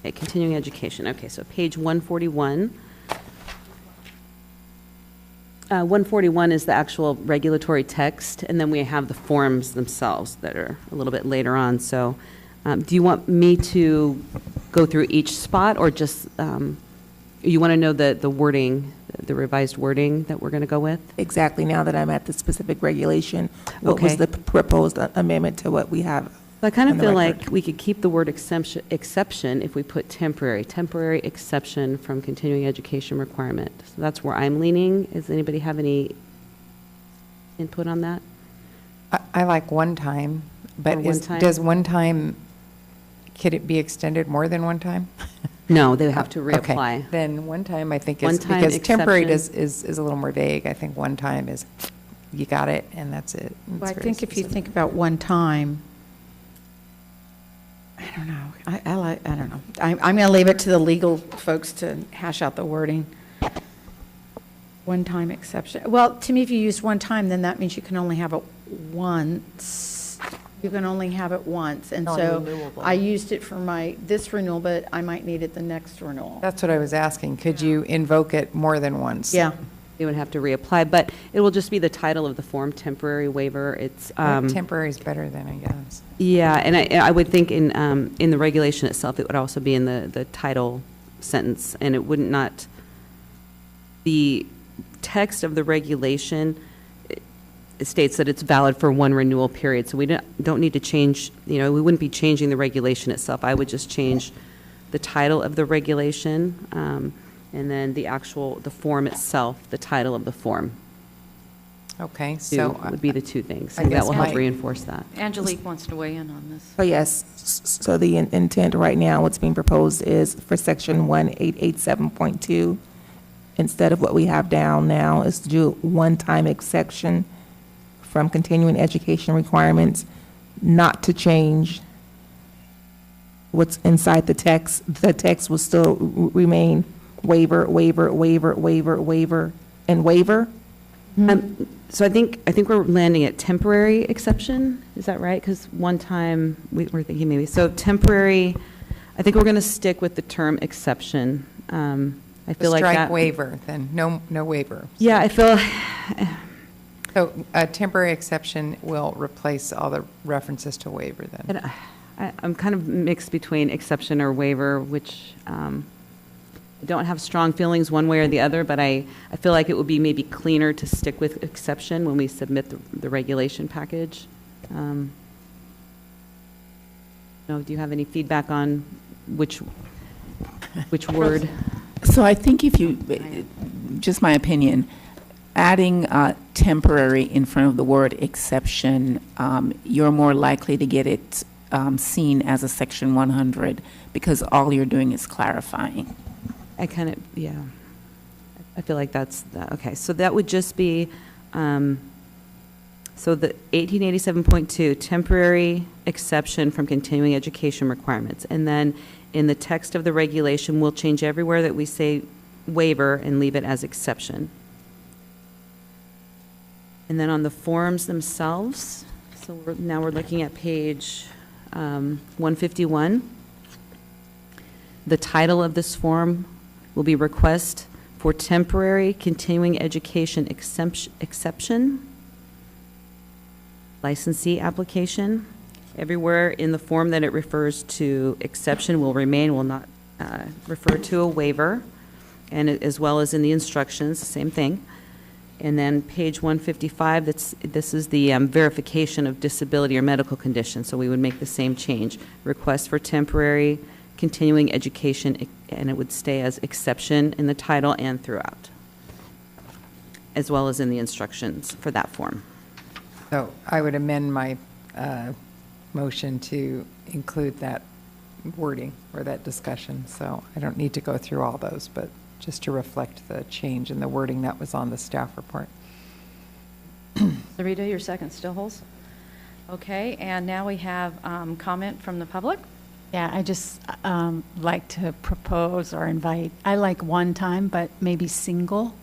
Okay, continuing education. Okay, so page 141. 141 is the actual regulatory text, and then we have the forms themselves that are a little bit later on. So Do you want me to go through each spot, or just, you want to know the wording, the revised wording that we're going to go with? Exactly, now that I'm at the specific regulation, what was Okay. the proposed amendment to what we have? I kind of on the feel record? like we could keep the word exception if we put temporary exception from continuing education requirement. So that's where I'm leaning. Does anybody have any input on that? I like one time, but Or one time? does one time, could it be extended more than one time? No, they have to Okay, reapply. then one time I think One is, time because temporary exception. is a little more vague. I think one time is, you got it, and that's it. Well, I It's very think if you specific. think about one time, I don't know, I don't know. I'm going to leave it to the legal folks to hash out the wording. One-time exception. Well, to me, if you use one time, then that means you can only have it once. You can only have it once. And so Non-renewable. I used it for this renewal, but I might need it the next renewal. That's what I was asking. Could you invoke it more than once? Yeah. They would have to reapply, but it will just be the title of the form, temporary waiver. It's, Temporary is better than, I guess. yeah, and I would think in the regulation itself, it would also be in the title sentence, and it wouldn't not, the text of the regulation, it states that it's valid for one renewal period, so we don't need to change, we wouldn't be changing the regulation itself. I would just change the title of the regulation, and then the form itself, the title of the form. Okay, so Would be the two things, I and that guess will help my- reinforce that. Angelique wants to weigh in on this. Oh, yes. So the intent right now, what's being proposed is for section 1887.2, instead of what we have down now, is to do one-time exception from continuing education requirements, not to change what's inside the text. The text will still remain waiver, waiver, waiver, waiver, waiver, and waiver. So I think we're landing at temporary exception, is that right? Because one time, we're thinking maybe, so temporary, I think we're going to stick with the term exception. I feel like that. strike waiver, then, no waiver. Yeah, I feel, So a temporary exception will replace all the references to waiver then. I'm kind of mixed between exception or waiver, which I don't have strong feelings one way or the other, but I feel like it would be maybe cleaner to stick with exception when we submit the regulation package. Do you have any feedback on which word? So I think if you, just my opinion, adding temporary in front of the word exception, you're more likely to get it seen as a section 100 because all you're doing is clarifying. I feel like that's, okay, so that would just be, so the 1887.2, temporary exception from continuing education requirements. And then in the text of the regulation, we'll change everywhere that we say waiver and leave it as exception. And then on the forms themselves, so now we're looking at page 151. The title of this form will be request for temporary continuing education exception, licensee application. Everywhere in the form that it refers to exception will remain, will not refer to a waiver, and as well as in the instructions, the same thing. And then page 155, this is the verification of disability or medical condition, so we would make the same change. Request for temporary continuing education, and it would stay as exception in the title and throughout, as well as in the instructions for that form. So I would amend my motion to include that wording or that discussion. So I don't need to go through all those, but just to reflect the change in the wording that was on the staff report. Sarita, your second still holds? Okay, and now we have comment from the public. Yeah, I just like to propose or invite, I like one time, but maybe single,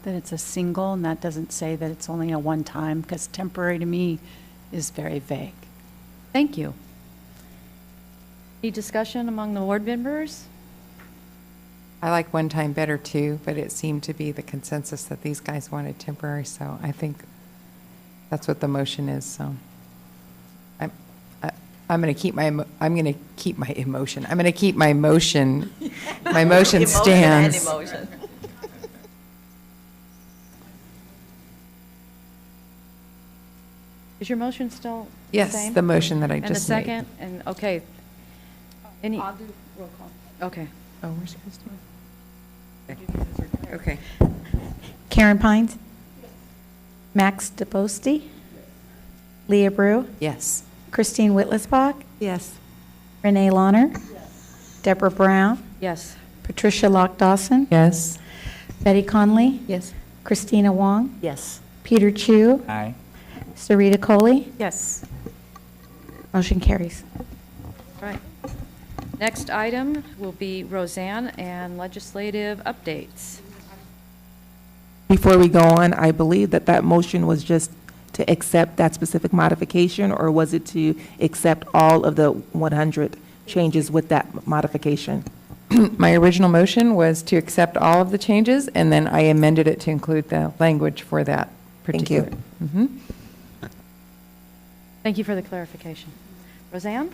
that it's a single, and that doesn't say that it's only a one time, because temporary to me is very vague. Thank you. Any discussion among the board members? I like one time better too, but it seemed to be the consensus that these guys wanted temporary, so I think that's what the motion is, so. I'm going to keep my emotion. I'm going to keep my motion. My motion stands. Is your motion still the Yes, same? the motion that I And the just made. second, and, okay. Any? I'll do roll call. Okay. Oh, where's Christine? Okay. Karen Pines? Max DeBosti? Leah Brew? Yes. Christine Whitlisbach? Yes. Renee Launer? Deborah Brown? Yes. Patricia Lock Dawson? Yes. Betty Conley? Yes. Christina Wong? Yes. Peter Chu? Aye. Sarita Coley? Yes. Motion carries. Right. Next item will be Roseanne and legislative updates. Before we go on, I believe that that motion was just to accept that specific modification, or was it to accept all of the 100 changes with that modification? My original motion was to accept all of the changes, and then I amended it to include the language for that Thank you. particular. Mhm. Thank you for the clarification. Roseanne?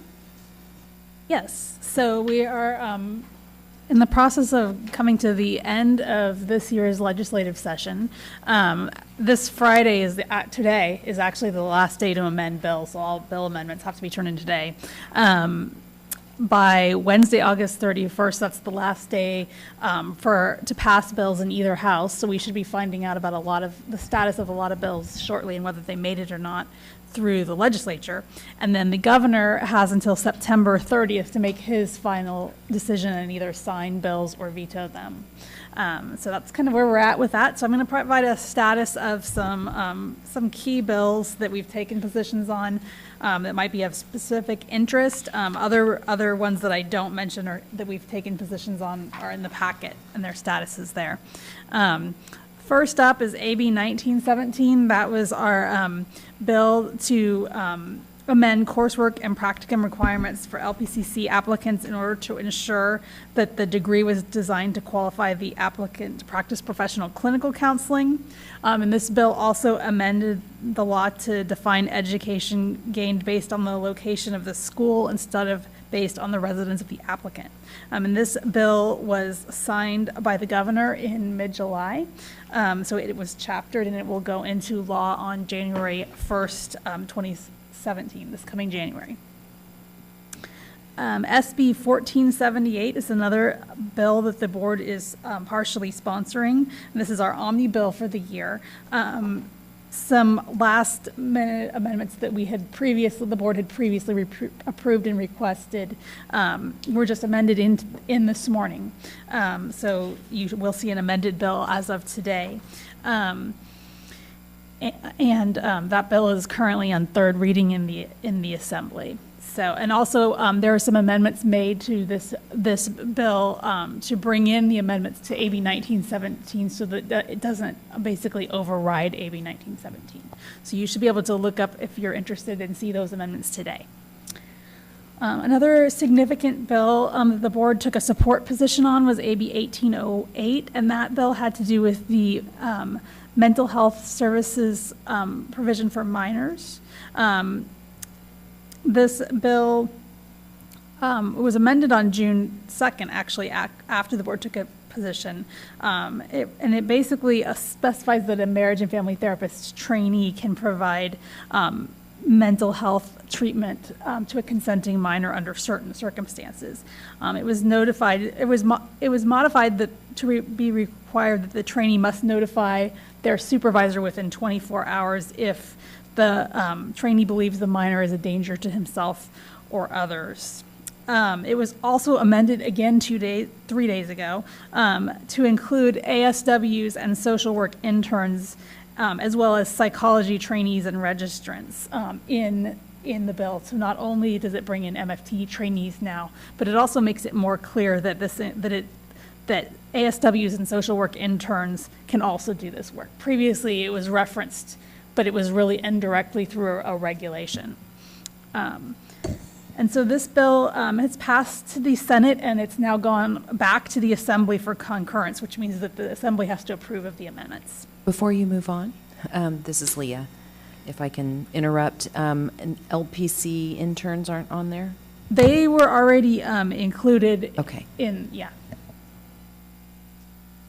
Yes, so we are in the process of coming to the end of this year's legislative session. This Friday today is actually the last day to amend bills, so all bill amendments have to be turned in today. By Wednesday, August 31st, that's the last day to pass bills in either house, so we should be finding out about the status of a lot of bills shortly and whether they made it or not through the legislature. And then the governor has until September 30th to make his final decision and either sign bills or veto them. So that's kind of where we're at with that. So I'm going to provide a status of some key bills that we've taken positions on that might be of specific interest. Other ones that I don't mention or that we've taken positions on are in the packet, and their status is there. First up is AB 1917. That was our bill to amend coursework and practicum requirements for LPCC applicants in order to ensure that the degree was designed to qualify the applicant to practice professional clinical counseling. And this bill also amended the law to define education gained based on the location of the school instead of based on the residence of the applicant. And this bill was signed by the governor in mid-July. So it was chaptered and it will go into law on January 1st, 2017, this coming January. SB 1478 is another bill that the board is partially sponsoring. This is our omni bill for the year. Some last minute amendments that the board had previously approved and requested were just amended in this morning. So you will see an amended bill as of today. And that bill is currently on third reading in the assembly. So, and also there are some amendments made to this bill to bring in the amendments to AB 1917 so that it doesn't basically override AB 1917. So you should be able to look up if you're interested and see those amendments today. Another significant bill that the board took a support position on was AB 1808, and that bill had to do with the mental health services provision for minors. This bill was amended on June 2nd, actually, after the board took a position. And it basically specifies that a marriage and family therapist trainee can provide mental health treatment to a consenting minor under certain circumstances. It was modified to be required that the trainee must notify their supervisor within 24 hours if the trainee believes the minor is a danger to himself or others. It was also amended again 3 days ago to include ASWs and social work interns, as well as psychology trainees and registrants in the bill. So not only does it bring in MFT trainees now, but it also makes it more clear that that ASWs and social work interns can also do this work. Previously, it was referenced, but it was really indirectly through a regulation. And so this bill has passed to the Senate, and it's now gone back to the Assembly for concurrence, which means that the Assembly has to approve of the amendments. Before you move on, this is Leah. if I can interrupt, and LPC interns aren't on there? They were already included Okay. in, yeah.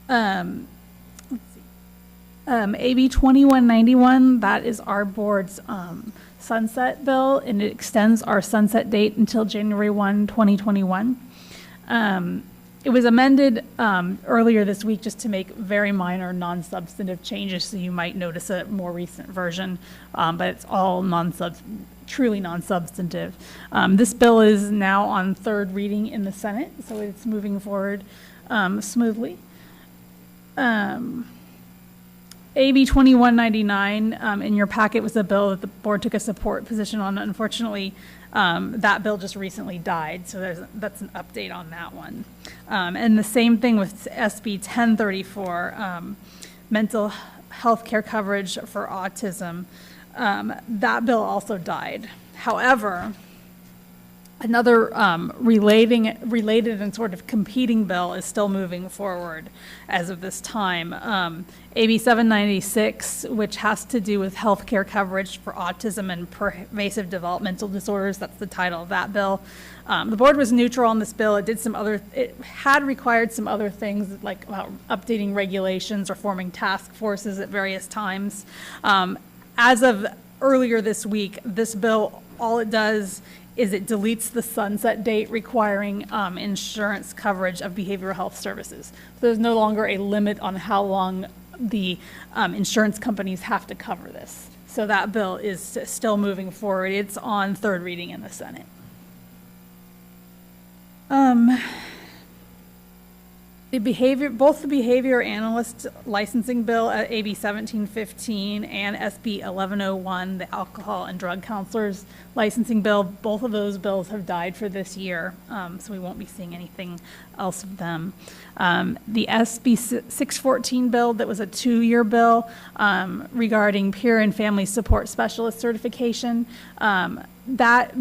Let's see. AB 2191, that is our board's sunset bill, and it extends our sunset date until January 1, 2021. It was amended earlier this week just to make very minor non-substantive changes, so you might notice a more recent version, but it's all truly non-substantive. This bill is now on third reading in the Senate, so it's moving forward smoothly. AB 2199 in your packet was a bill that the board took a support position on. Unfortunately, that bill just recently died, so that's an update on that one. And the same thing with SB 1034, mental health care coverage for autism. That bill also died. However, another related and sort of competing bill is still moving forward as of this time. AB 796, which has to do with health care coverage for autism and pervasive developmental disorders. That's the title of that bill. The board was neutral on this bill. It had required some other things like about updating regulations or forming task forces at various times. As of earlier this week, this bill, all it does is it deletes the sunset date requiring insurance coverage of behavioral health services. So there's no longer a limit on how long the insurance companies have to cover this. So that bill is still moving forward. It's on third reading in the Senate. Both the behavior analyst licensing bill at AB 1715 and SB 1101, the alcohol and drug counselors licensing bill, both of those bills have died for this year, so we won't be seeing anything else of them. The SB 614 bill, that was a 2-year bill regarding peer and family support specialist certification, that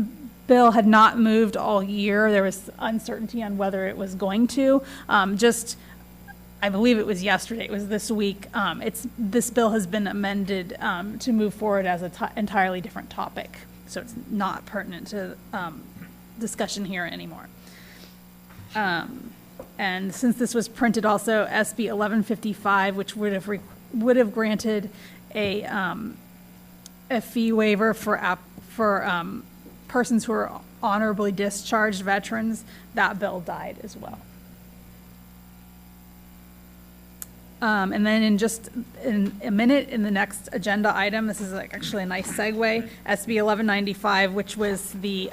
bill had not moved all year. There was uncertainty on whether it was going to. I believe it was yesterday, it was this week. This bill has been amended to move forward as an entirely different topic. So it's not pertinent to discussion here anymore. And since this was printed also, SB 1155, which would have granted a fee waiver for persons who are honorably discharged veterans, that bill died as well. And then in a minute, in the next agenda item, this is actually a nice segue, SB 1195, which was the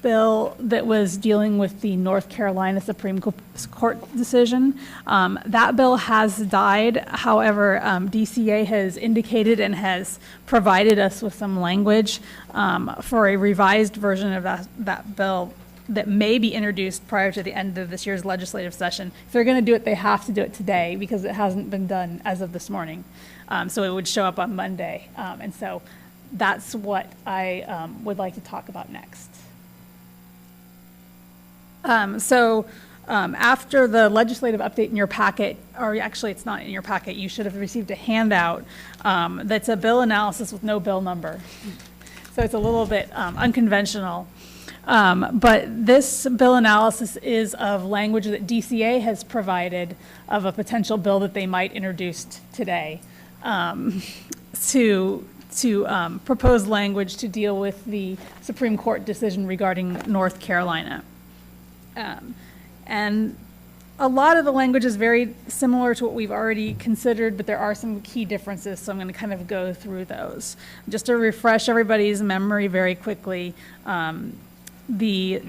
bill that was dealing with the North Carolina Supreme Court decision. That bill has died. However, DCA has indicated and has provided us with some language for a revised version of that bill that may be introduced prior to the end of this year's legislative session. If they're going to do it, they have to do it today because it hasn't been done as of this morning. So it would show up on Monday. And so that's what I would like to talk about next. After the legislative update in your packet, or actually it's not in your packet, you should have received a handout that's a bill analysis with no bill number. So it's a little bit unconventional. But this bill analysis is of language that DCA has provided of a potential bill that they might introduce today to propose language to deal with the Supreme Court decision regarding North Carolina. And a lot of the language is very similar to what we've already considered, but there are some key differences, so I'm going to kind of go through those. Just to refresh everybody's memory very quickly, the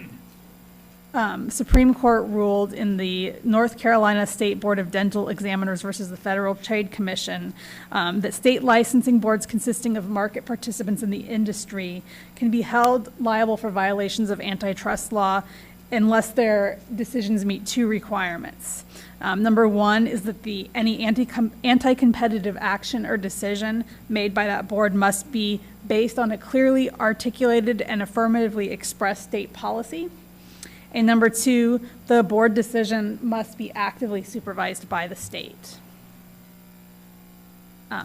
Supreme Court ruled in the North Carolina State Board of Dental Examiners versus the Federal Trade Commission that state licensing boards consisting of market participants in the industry can be held liable for violations of antitrust law unless their decisions meet 2 requirements. Number 1 is that any anti-competitive action or decision made by that board must be based on a clearly articulated and affirmatively expressed state policy. And number 2, the board decision must be actively supervised by the state.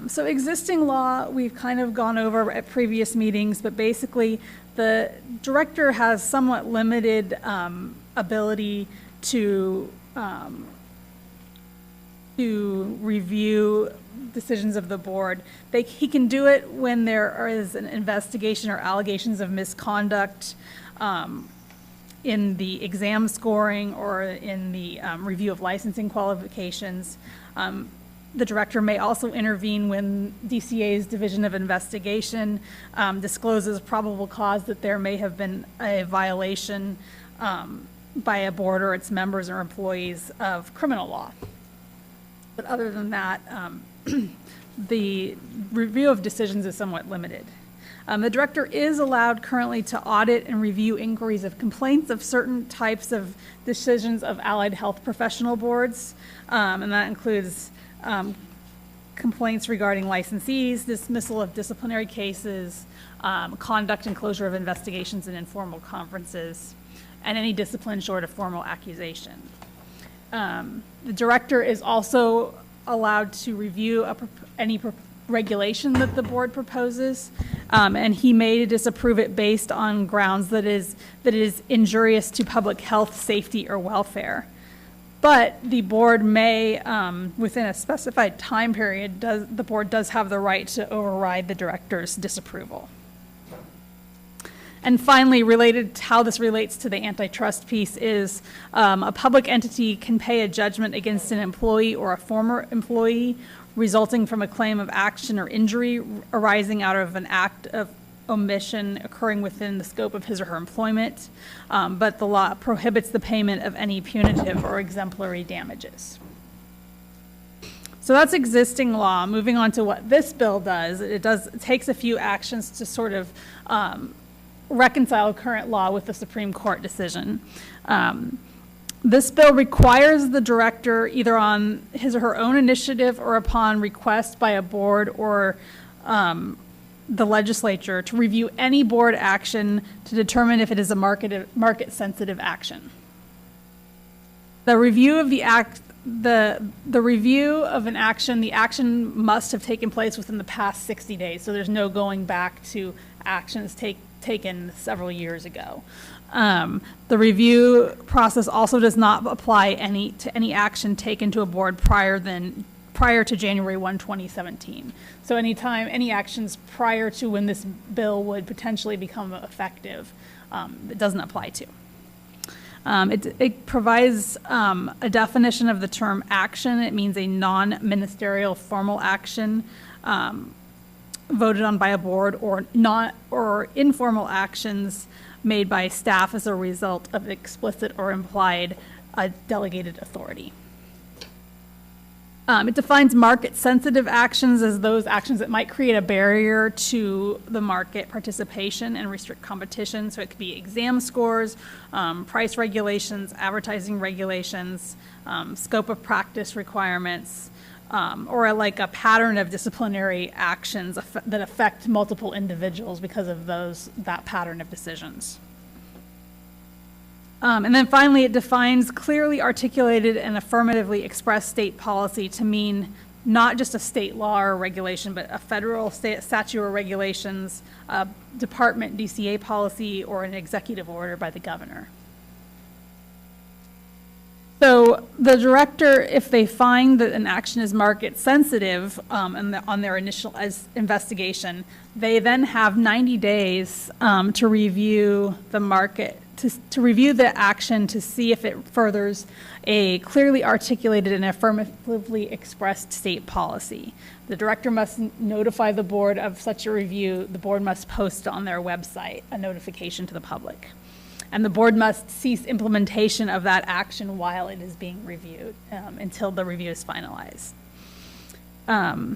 So existing law, we've kind of gone over at previous meetings, but basically the director has somewhat limited ability to review decisions of the board. He can do it when there is an investigation or allegations of misconduct in the exam scoring or in the review of licensing qualifications. The director may also intervene when DCA's Division of Investigation discloses probable cause that there may have been a violation by a board or its members or employees of criminal law. But other than that, the review of decisions is somewhat limited. The director is allowed currently to audit and review inquiries of complaints of certain types of decisions of allied health professional boards, and that includes complaints regarding licensees, dismissal of disciplinary cases, conduct and closure of investigations and informal conferences, and any discipline short of formal accusation. The director is also allowed to review any regulation that the board proposes, and he may disapprove it based on grounds that it is injurious to public health, safety, or welfare. But the board may, within a specified time period, the board does have the right to override the director's disapproval. And finally, related to how this relates to the antitrust piece is a public entity can pay a judgment against an employee or a former employee resulting from a claim of action or injury arising out of an act of omission occurring within the scope of his or her employment, but the law prohibits the payment of any punitive or exemplary damages. So that's existing law. Moving on to what this bill does, it takes a few actions to sort of reconcile current law with the Supreme Court decision. This bill requires the director, either on his or her own initiative or upon request by a board or the legislature, to review any board action to determine if it is a market-sensitive action. The review of the review of an action, the action must have taken place within the past 60 days, so there's no going back to actions taken several years ago. The review process also does not apply to any action taken to a board prior to January 1, 2017. So any actions prior to when this bill would potentially become effective, it doesn't apply to. It provides a definition of the term action. It means a non-ministerial formal action voted on by a board or informal actions made by staff as a result of explicit or implied delegated authority. It defines market-sensitive actions as those actions that might create a barrier to the market participation and restrict competition. So it could be exam scores, price regulations, advertising regulations, scope of practice requirements, or like a pattern of disciplinary actions that affect multiple individuals because of that pattern of decisions. And then finally, it defines clearly articulated and affirmatively expressed state policy to mean not just a state law or regulation, but a federal statute or regulations, a department DCA policy, or an executive order by the governor. So the director, if they find that an action is market sensitive on their initial investigation, they then have 90 days to review the market, to review the action to see if it furthers a clearly articulated and affirmatively expressed state policy. The director must notify the board of such a review. The board must post on their website a notification to the public. And the board must cease implementation of that action while it is being reviewed until the review is finalized. At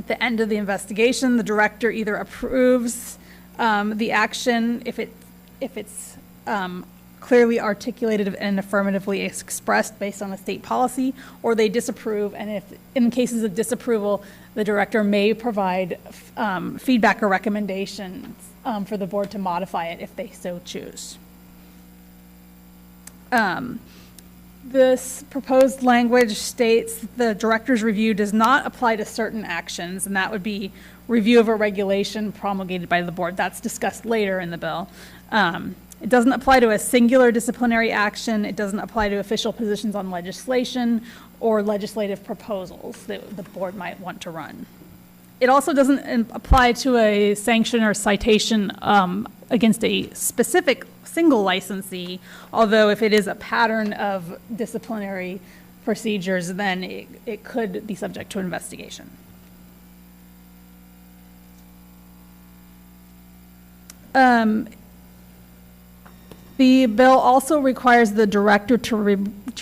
the end of the investigation, the director either approves the action if it's clearly articulated and affirmatively expressed based on a state policy, or they disapprove, and if in cases of disapproval, the director may provide feedback or recommendations for the board to modify it if they so choose. This proposed language states the director's review does not apply to certain actions, and that would be review of a regulation promulgated by the board. That's discussed later in the bill. It doesn't apply to a singular disciplinary action. It doesn't apply to official positions on legislation or legislative proposals that the board might want to run. It also doesn't apply to a sanction or citation against a specific single licensee, although if it is a pattern of disciplinary procedures, then it could be subject to investigation. The bill also requires the director to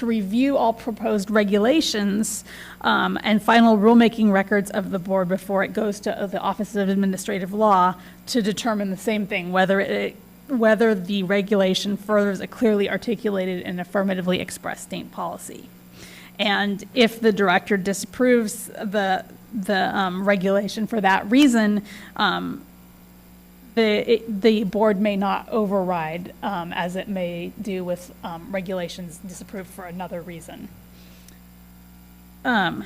review all proposed regulations and final rulemaking records of the board before it goes to the Office of Administrative Law to determine the same thing, whether the regulation furthers a clearly articulated and affirmatively expressed state policy. And if the director disapproves the regulation for that reason, the board may not override, as it may do with regulations disapproved for another reason. And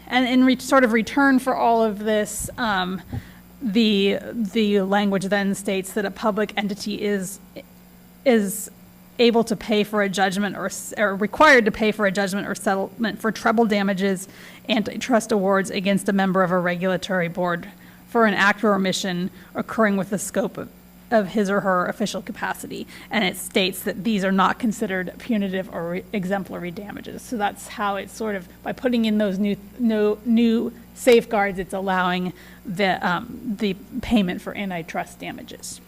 in sort of return for all of this, the language then states that a public entity is able to pay for a judgment or required to pay for a judgment or settlement for treble damages, antitrust awards against a member of a regulatory board for an act or omission occurring with the scope of his or her official capacity. And it states that these are not considered punitive or exemplary damages. So that's how it's sort of, by putting in those new safeguards, it's allowing the payment for antitrust damages.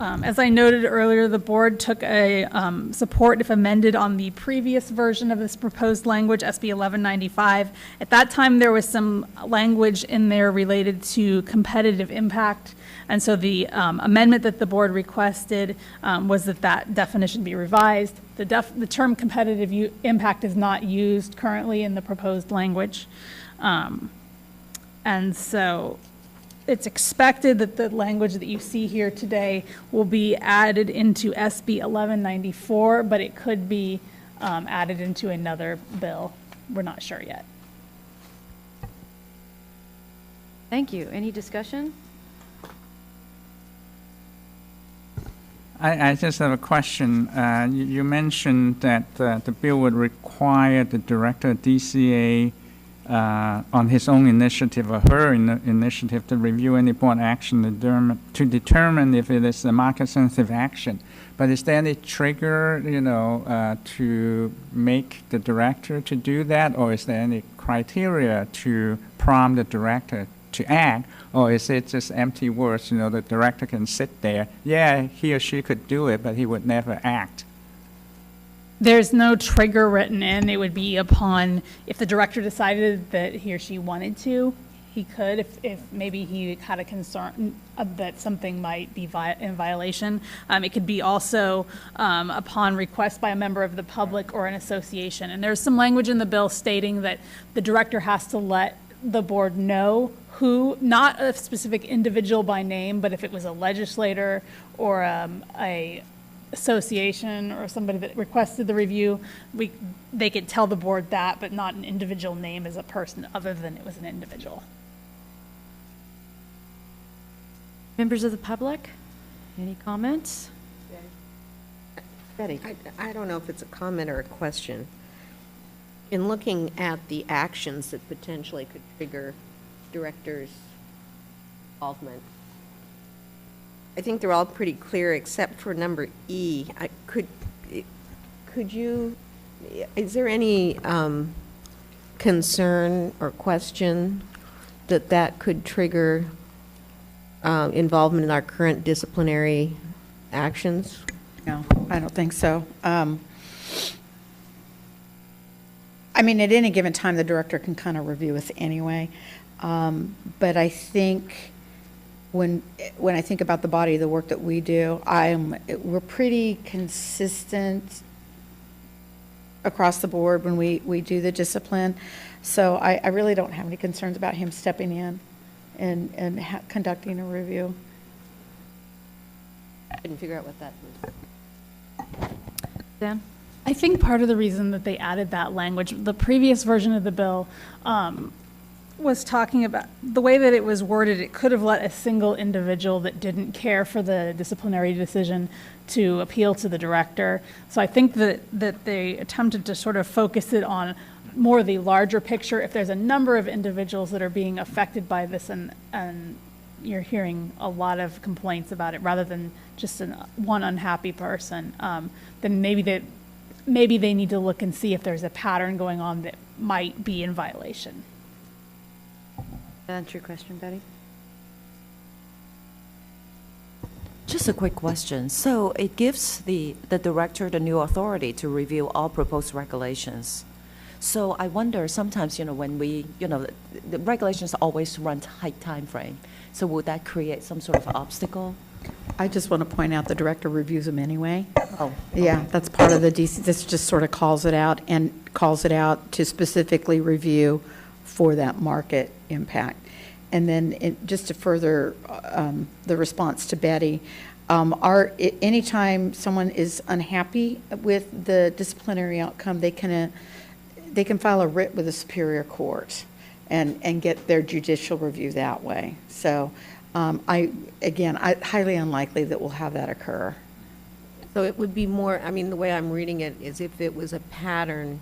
As I noted earlier, the board took a support, if amended, on the previous version of this proposed language, SB 1195. At that time, there was some language in there related to competitive impact, and so the amendment that the board requested was that definition be revised. The term competitive impact is not used currently in the proposed language, and so it's expected that the language that you see here today will be added into SB 1194, but it could be added into another bill. We're not sure yet. Thank you. Any discussion? I just have a question. You mentioned that the bill would require the director of DCA on his own initiative or her initiative to review any board action to determine if it is a market-sensitive action. But is there any trigger, to make the director to do that, or is there any criteria to prompt the director to act, or is it just empty words? The director can sit there. Yeah, he or she could do it, but he would never act. There's no trigger written in. It would be upon, if the director decided that he or she wanted to, he could, if maybe he had a concern that something might be in violation. It could be also upon request by a member of the public or an association. And there's some language in the bill stating that the director has to let the board know who, not a specific individual by name, but if it was a legislator or a association or somebody that requested the review, they could tell the board that, but not an individual name as a person other than it was an individual. Members of the public, any comments? Betty? I don't know if it's a comment or a question. In looking at the actions that potentially could trigger directors' involvement, I think they're all pretty clear except for number E. Is there any concern or question that could trigger involvement in our current disciplinary actions? No, I don't think so. I mean, at any given time, the director can kind of review us anyway. But I think when I think about the body of the work that we do, we're pretty consistent across the board when we do the discipline. So I really don't have any concerns about him stepping in and conducting a review. I couldn't figure out what that was. Dan? I think part of the reason that they added that language, the previous version of the bill was talking about, the way that it was worded, it could have let a single individual that didn't care for the disciplinary decision to appeal to the director. So I think that they attempted to sort of focus it on more the larger picture. If there's a number of individuals that are being affected by this and you're hearing a lot of complaints about it rather than just one unhappy person, then maybe they need to look and see if there's a pattern going on that might be in violation. That answer your question, Betty? Just a quick question. So it gives the director the new authority to review all proposed regulations. So I wonder sometimes, when the regulations always run tight time frame. So would that create some sort of obstacle? I just want to point out the director reviews them anyway. Oh. Yeah, that's part of the DC, this just sort of calls it out to specifically review for that market impact. And then just to further the response to Betty, anytime someone is unhappy with the disciplinary outcome, they can file a writ with the Superior Court and get their judicial review that way. So highly unlikely that we'll have that occur. So it would be more, the way I'm reading it is if it was a pattern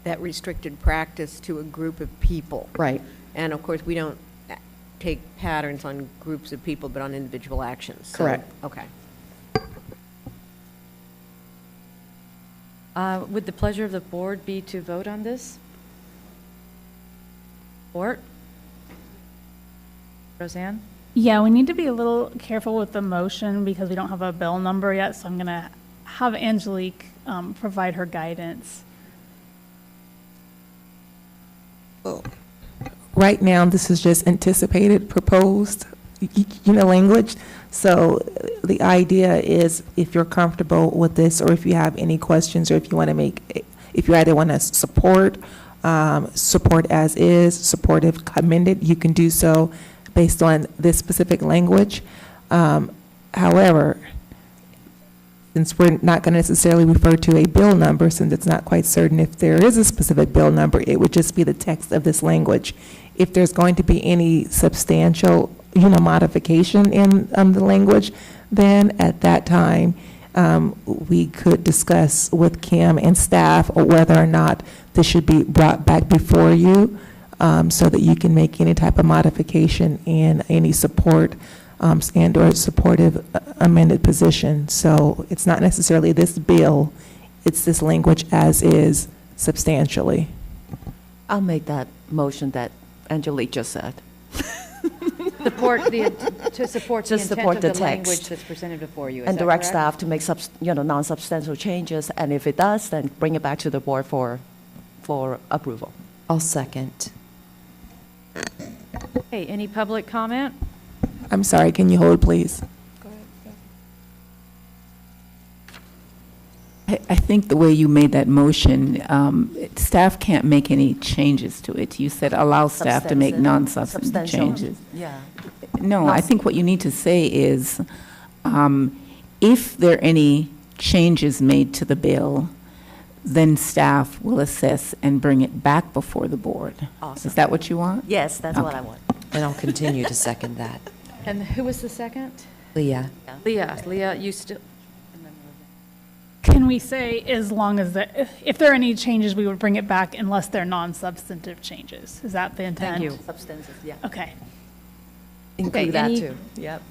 that restricted practice to a group of people. Right. And of course, we don't take patterns on groups of people, but on individual actions. So, correct. Okay. Would the pleasure of the board be to vote on this? Board? Roseanne? Yeah, we need to be a little careful with the motion because we don't have a bill number yet, so I'm going to have Angelique provide her guidance. Right now, this is just anticipated, proposed, language. So the idea is if you're comfortable with this, or if you have any questions, or if you want to if you either want to support as is, support if amended, you can do so based on this specific language. However, since we're not going to necessarily refer to a bill number, since it's not quite certain if there is a specific bill number, it would just be the text of this language. If there's going to be any substantial, modification in the language, then at that time, we could discuss with Kim and staff whether or not this should be brought back before you so that you can make any type of modification in any support and or supportive amended position. So it's not necessarily this bill, it's this language as is substantially. I'll make that motion that Angelique just said. To support the Just intent support of the the language text. that's presented before you. Is And that direct correct? staff to make non-substantial changes, and if it does, then bring it back to the board for approval. I'll second. Okay, any public comment? I'm sorry, can you hold, please? I think the way you made that motion, staff can't make any changes to it. You said allow staff to make non-substantive Substantial. changes. Yeah. No, I think what you need to say is, if there are any changes made to the bill, then staff will assess and bring it back before the board. Awesome. Is that what you want? Yes, that's what Okay. I want. And I'll continue to second that. And who was the second? Leah? Leah, you still, Can we say as long as if there are any changes, we would bring it back unless they're non-substantive changes? Is that the intent? Thank you. Substantive, yeah. Okay. Include Okay, that any- too. Yep.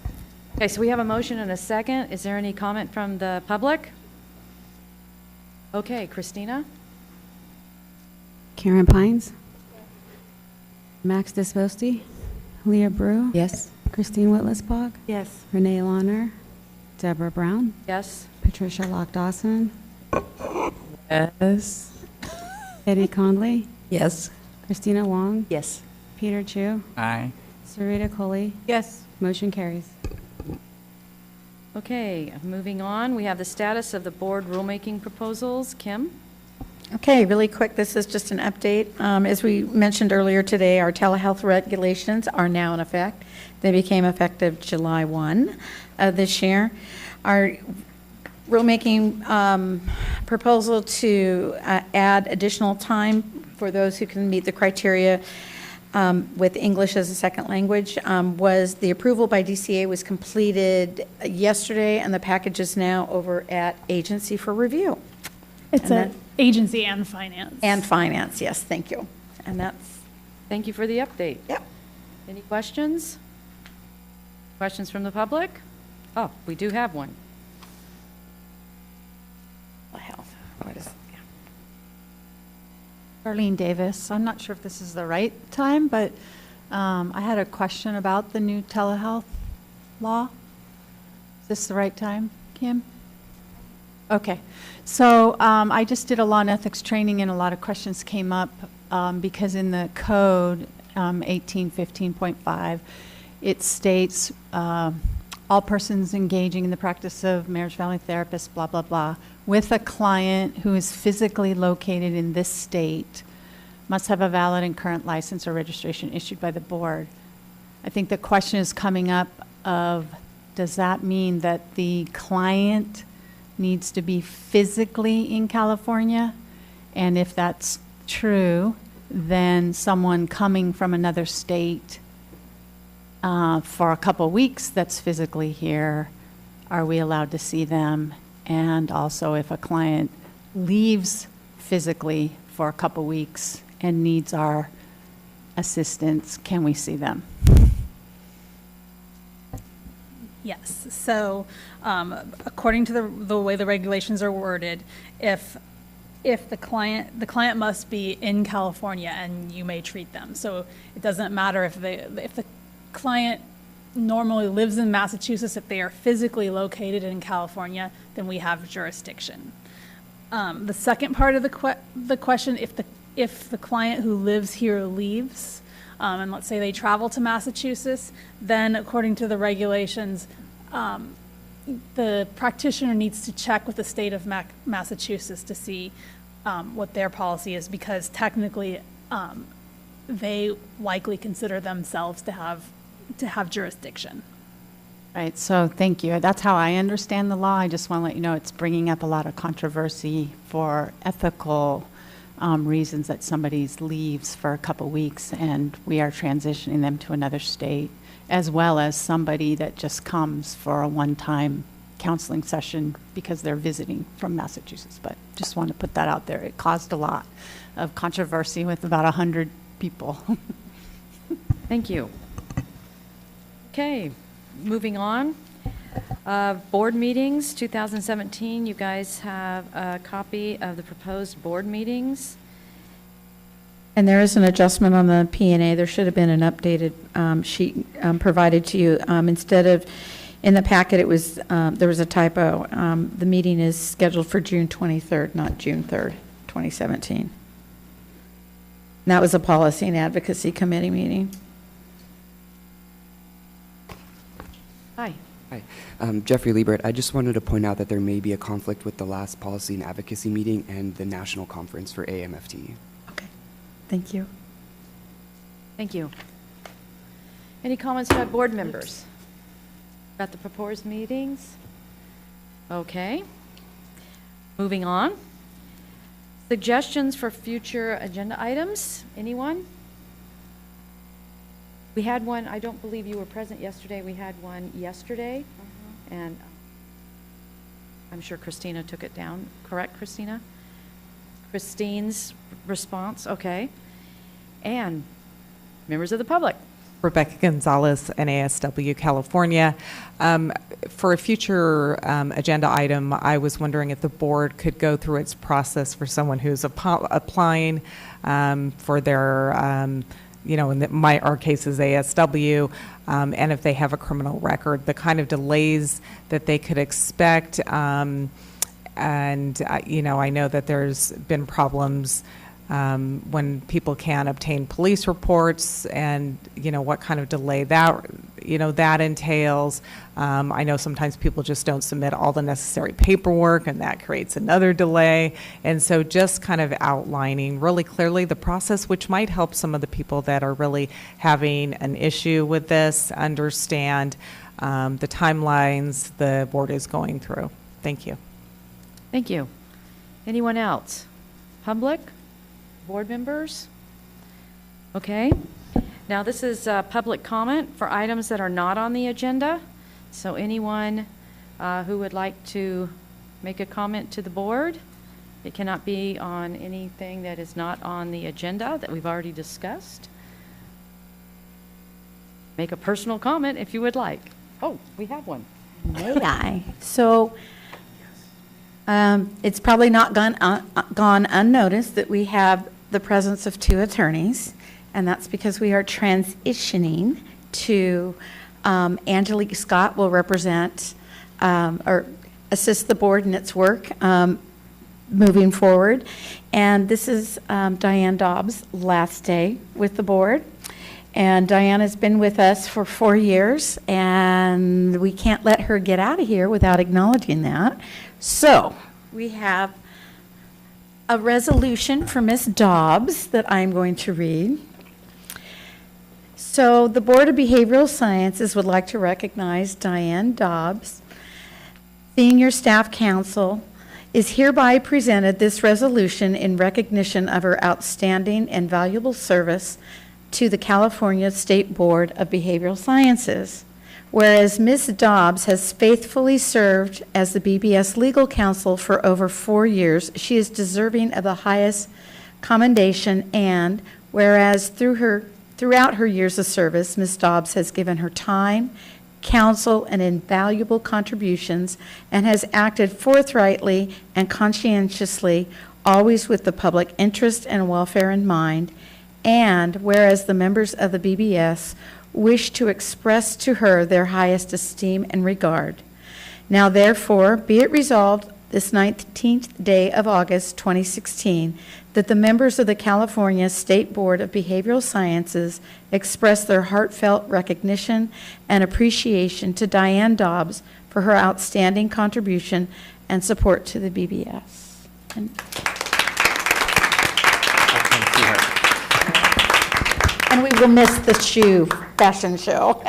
Okay, so we have a motion and a second. Is there any comment from the public? Okay, Christina? Karen Pines. Max Disposti. Leah Brew. Yes. Christine Whitlisbach. Yes. Renee Launer. Deborah Brown. Yes. Patricia Lock Dawson. Yes. Eddie Conley. Yes. Christina Wong. Yes. Peter Chu. Aye. Sarita Coley. Yes. Motion carries. Okay, moving on, we have the status of the board rulemaking proposals. Kim? Okay, really quick, this is just an update. As we mentioned earlier today, our telehealth regulations are now in effect. They became effective July 1 of this year. rulemaking proposal to add additional time for those who can meet the criteria with English as a second language was the approval by DCA was completed yesterday, and the package is now over at agency for review. It's And an agency and finance. And finance, yes, thank you. And that's, Thank you for the update. Yep. Any questions? Questions from the public? Oh, we do have one. health, what is, Darlene Davis. I'm not sure if this is the right time, but I had a question about the new telehealth law. Is this the right time, Kim? Okay. So I just did a law and ethics training, and a lot of questions came up because in the code, 1815.5, it states all persons engaging in the practice of marriage family therapist, blah, blah, blah, with a client who is physically located in this state must have a valid and current license or registration issued by the board. I think the question is coming up of, does that mean that the client needs to be physically in California? And if that's true, then someone coming from another state for a couple weeks that's physically here, are we allowed to see them? And also, if a client leaves physically for a couple weeks and needs our assistance, can we see them? Yes. So, according to the way the regulations are worded, if the client must be in California, and you may treat them. So it doesn't matter if the client normally lives in Massachusetts. If they are physically located in California, then we have jurisdiction. The second part of the question, if the client who lives here leaves, and let's say they travel to Massachusetts, then according to the regulations, the practitioner needs to check with the state of Massachusetts to see what their policy is, because technically they likely consider themselves to have jurisdiction. Right, so thank you. That's how I understand the law. I just want to let you know it's bringing up a lot of controversy for ethical reasons that somebody leaves for a couple weeks and we are transitioning them to another state, as well as somebody that just comes for a one-time counseling session because they're visiting from Massachusetts. But just want to put that out there. It caused a lot of controversy with about 100 people. Thank you. Okay, moving on. Board meetings, 2017, you guys have a copy of the proposed board meetings. and there is an adjustment on the P&A. There should have been an updated sheet provided to you. Instead of, in the packet, it was, there was a typo. The meeting is scheduled for June 23rd, not June 3rd, 2017. And that was a Policy and Advocacy Committee meeting. Hi. Hi, Jeffrey Liebert. I just wanted to point out that there may be a conflict with the last Policy and Advocacy meeting and the National Conference for AMFT. Okay, thank you. Thank you. Any comments by board members about the proposed meetings? Okay. Moving on. Suggestions for future agenda items? Anyone? We had one, I don't believe you were present yesterday, we had one yesterday, and I'm sure Christina took it down. Correct, Christina? Christine's response, okay. And members of the public. Rebecca Gonzalez, NASW, California. For a future agenda item, I was wondering if the board could go through its process for someone who's applying for their in our case is ASW, and if they have a criminal record, the kind of delays that they could expect. I know that there's been problems when people can't obtain police reports, and what kind of delay that entails. I know sometimes people just don't submit all the necessary paperwork, and that creates another delay. And so just kind of outlining really clearly the process, which might help some of the people that are really having an issue with this understand the timelines the board is going through. Thank you. Thank you. Anyone else? Public? Board members? Okay. Now, this is public comment for items that are not on the agenda. So anyone who would like to make a comment to the board, it cannot be on anything that is not on the agenda that we've already discussed. Make a personal comment if you would like. Oh, we have one. May I? So it's probably not gone unnoticed that we have the presence of two attorneys, and that's because we are transitioning to Angelique Scott will represent or assist the board in its work moving forward. And this is Diane Dobbs' last day with the board. And Diane has been with us for 4 years, and we can't let her get out of here without acknowledging that. So we have a resolution for Ms. Dobbs that I'm going to read. So the Board of Behavioral Sciences would like to recognize Diane Dobbs. Senior Staff Council is hereby presented this resolution in recognition of her outstanding and valuable service to the California State Board of Behavioral Sciences. Whereas Ms. Dobbs has faithfully served as the BBS legal counsel for over 4 years, she is deserving of the highest commendation, and whereas throughout her years of service, Ms. Dobbs has given her time, counsel, and invaluable contributions, and has acted forthrightly and conscientiously, always with the public interest and welfare in mind. And whereas the members of the BBS wish to express to her their highest esteem and regard. Now therefore, be it resolved this 19th day of August 2016 that the members of the California State Board of Behavioral Sciences express their heartfelt recognition and appreciation to Diane Dobbs for her outstanding contribution and support to the BBS. And we will miss the fashion show.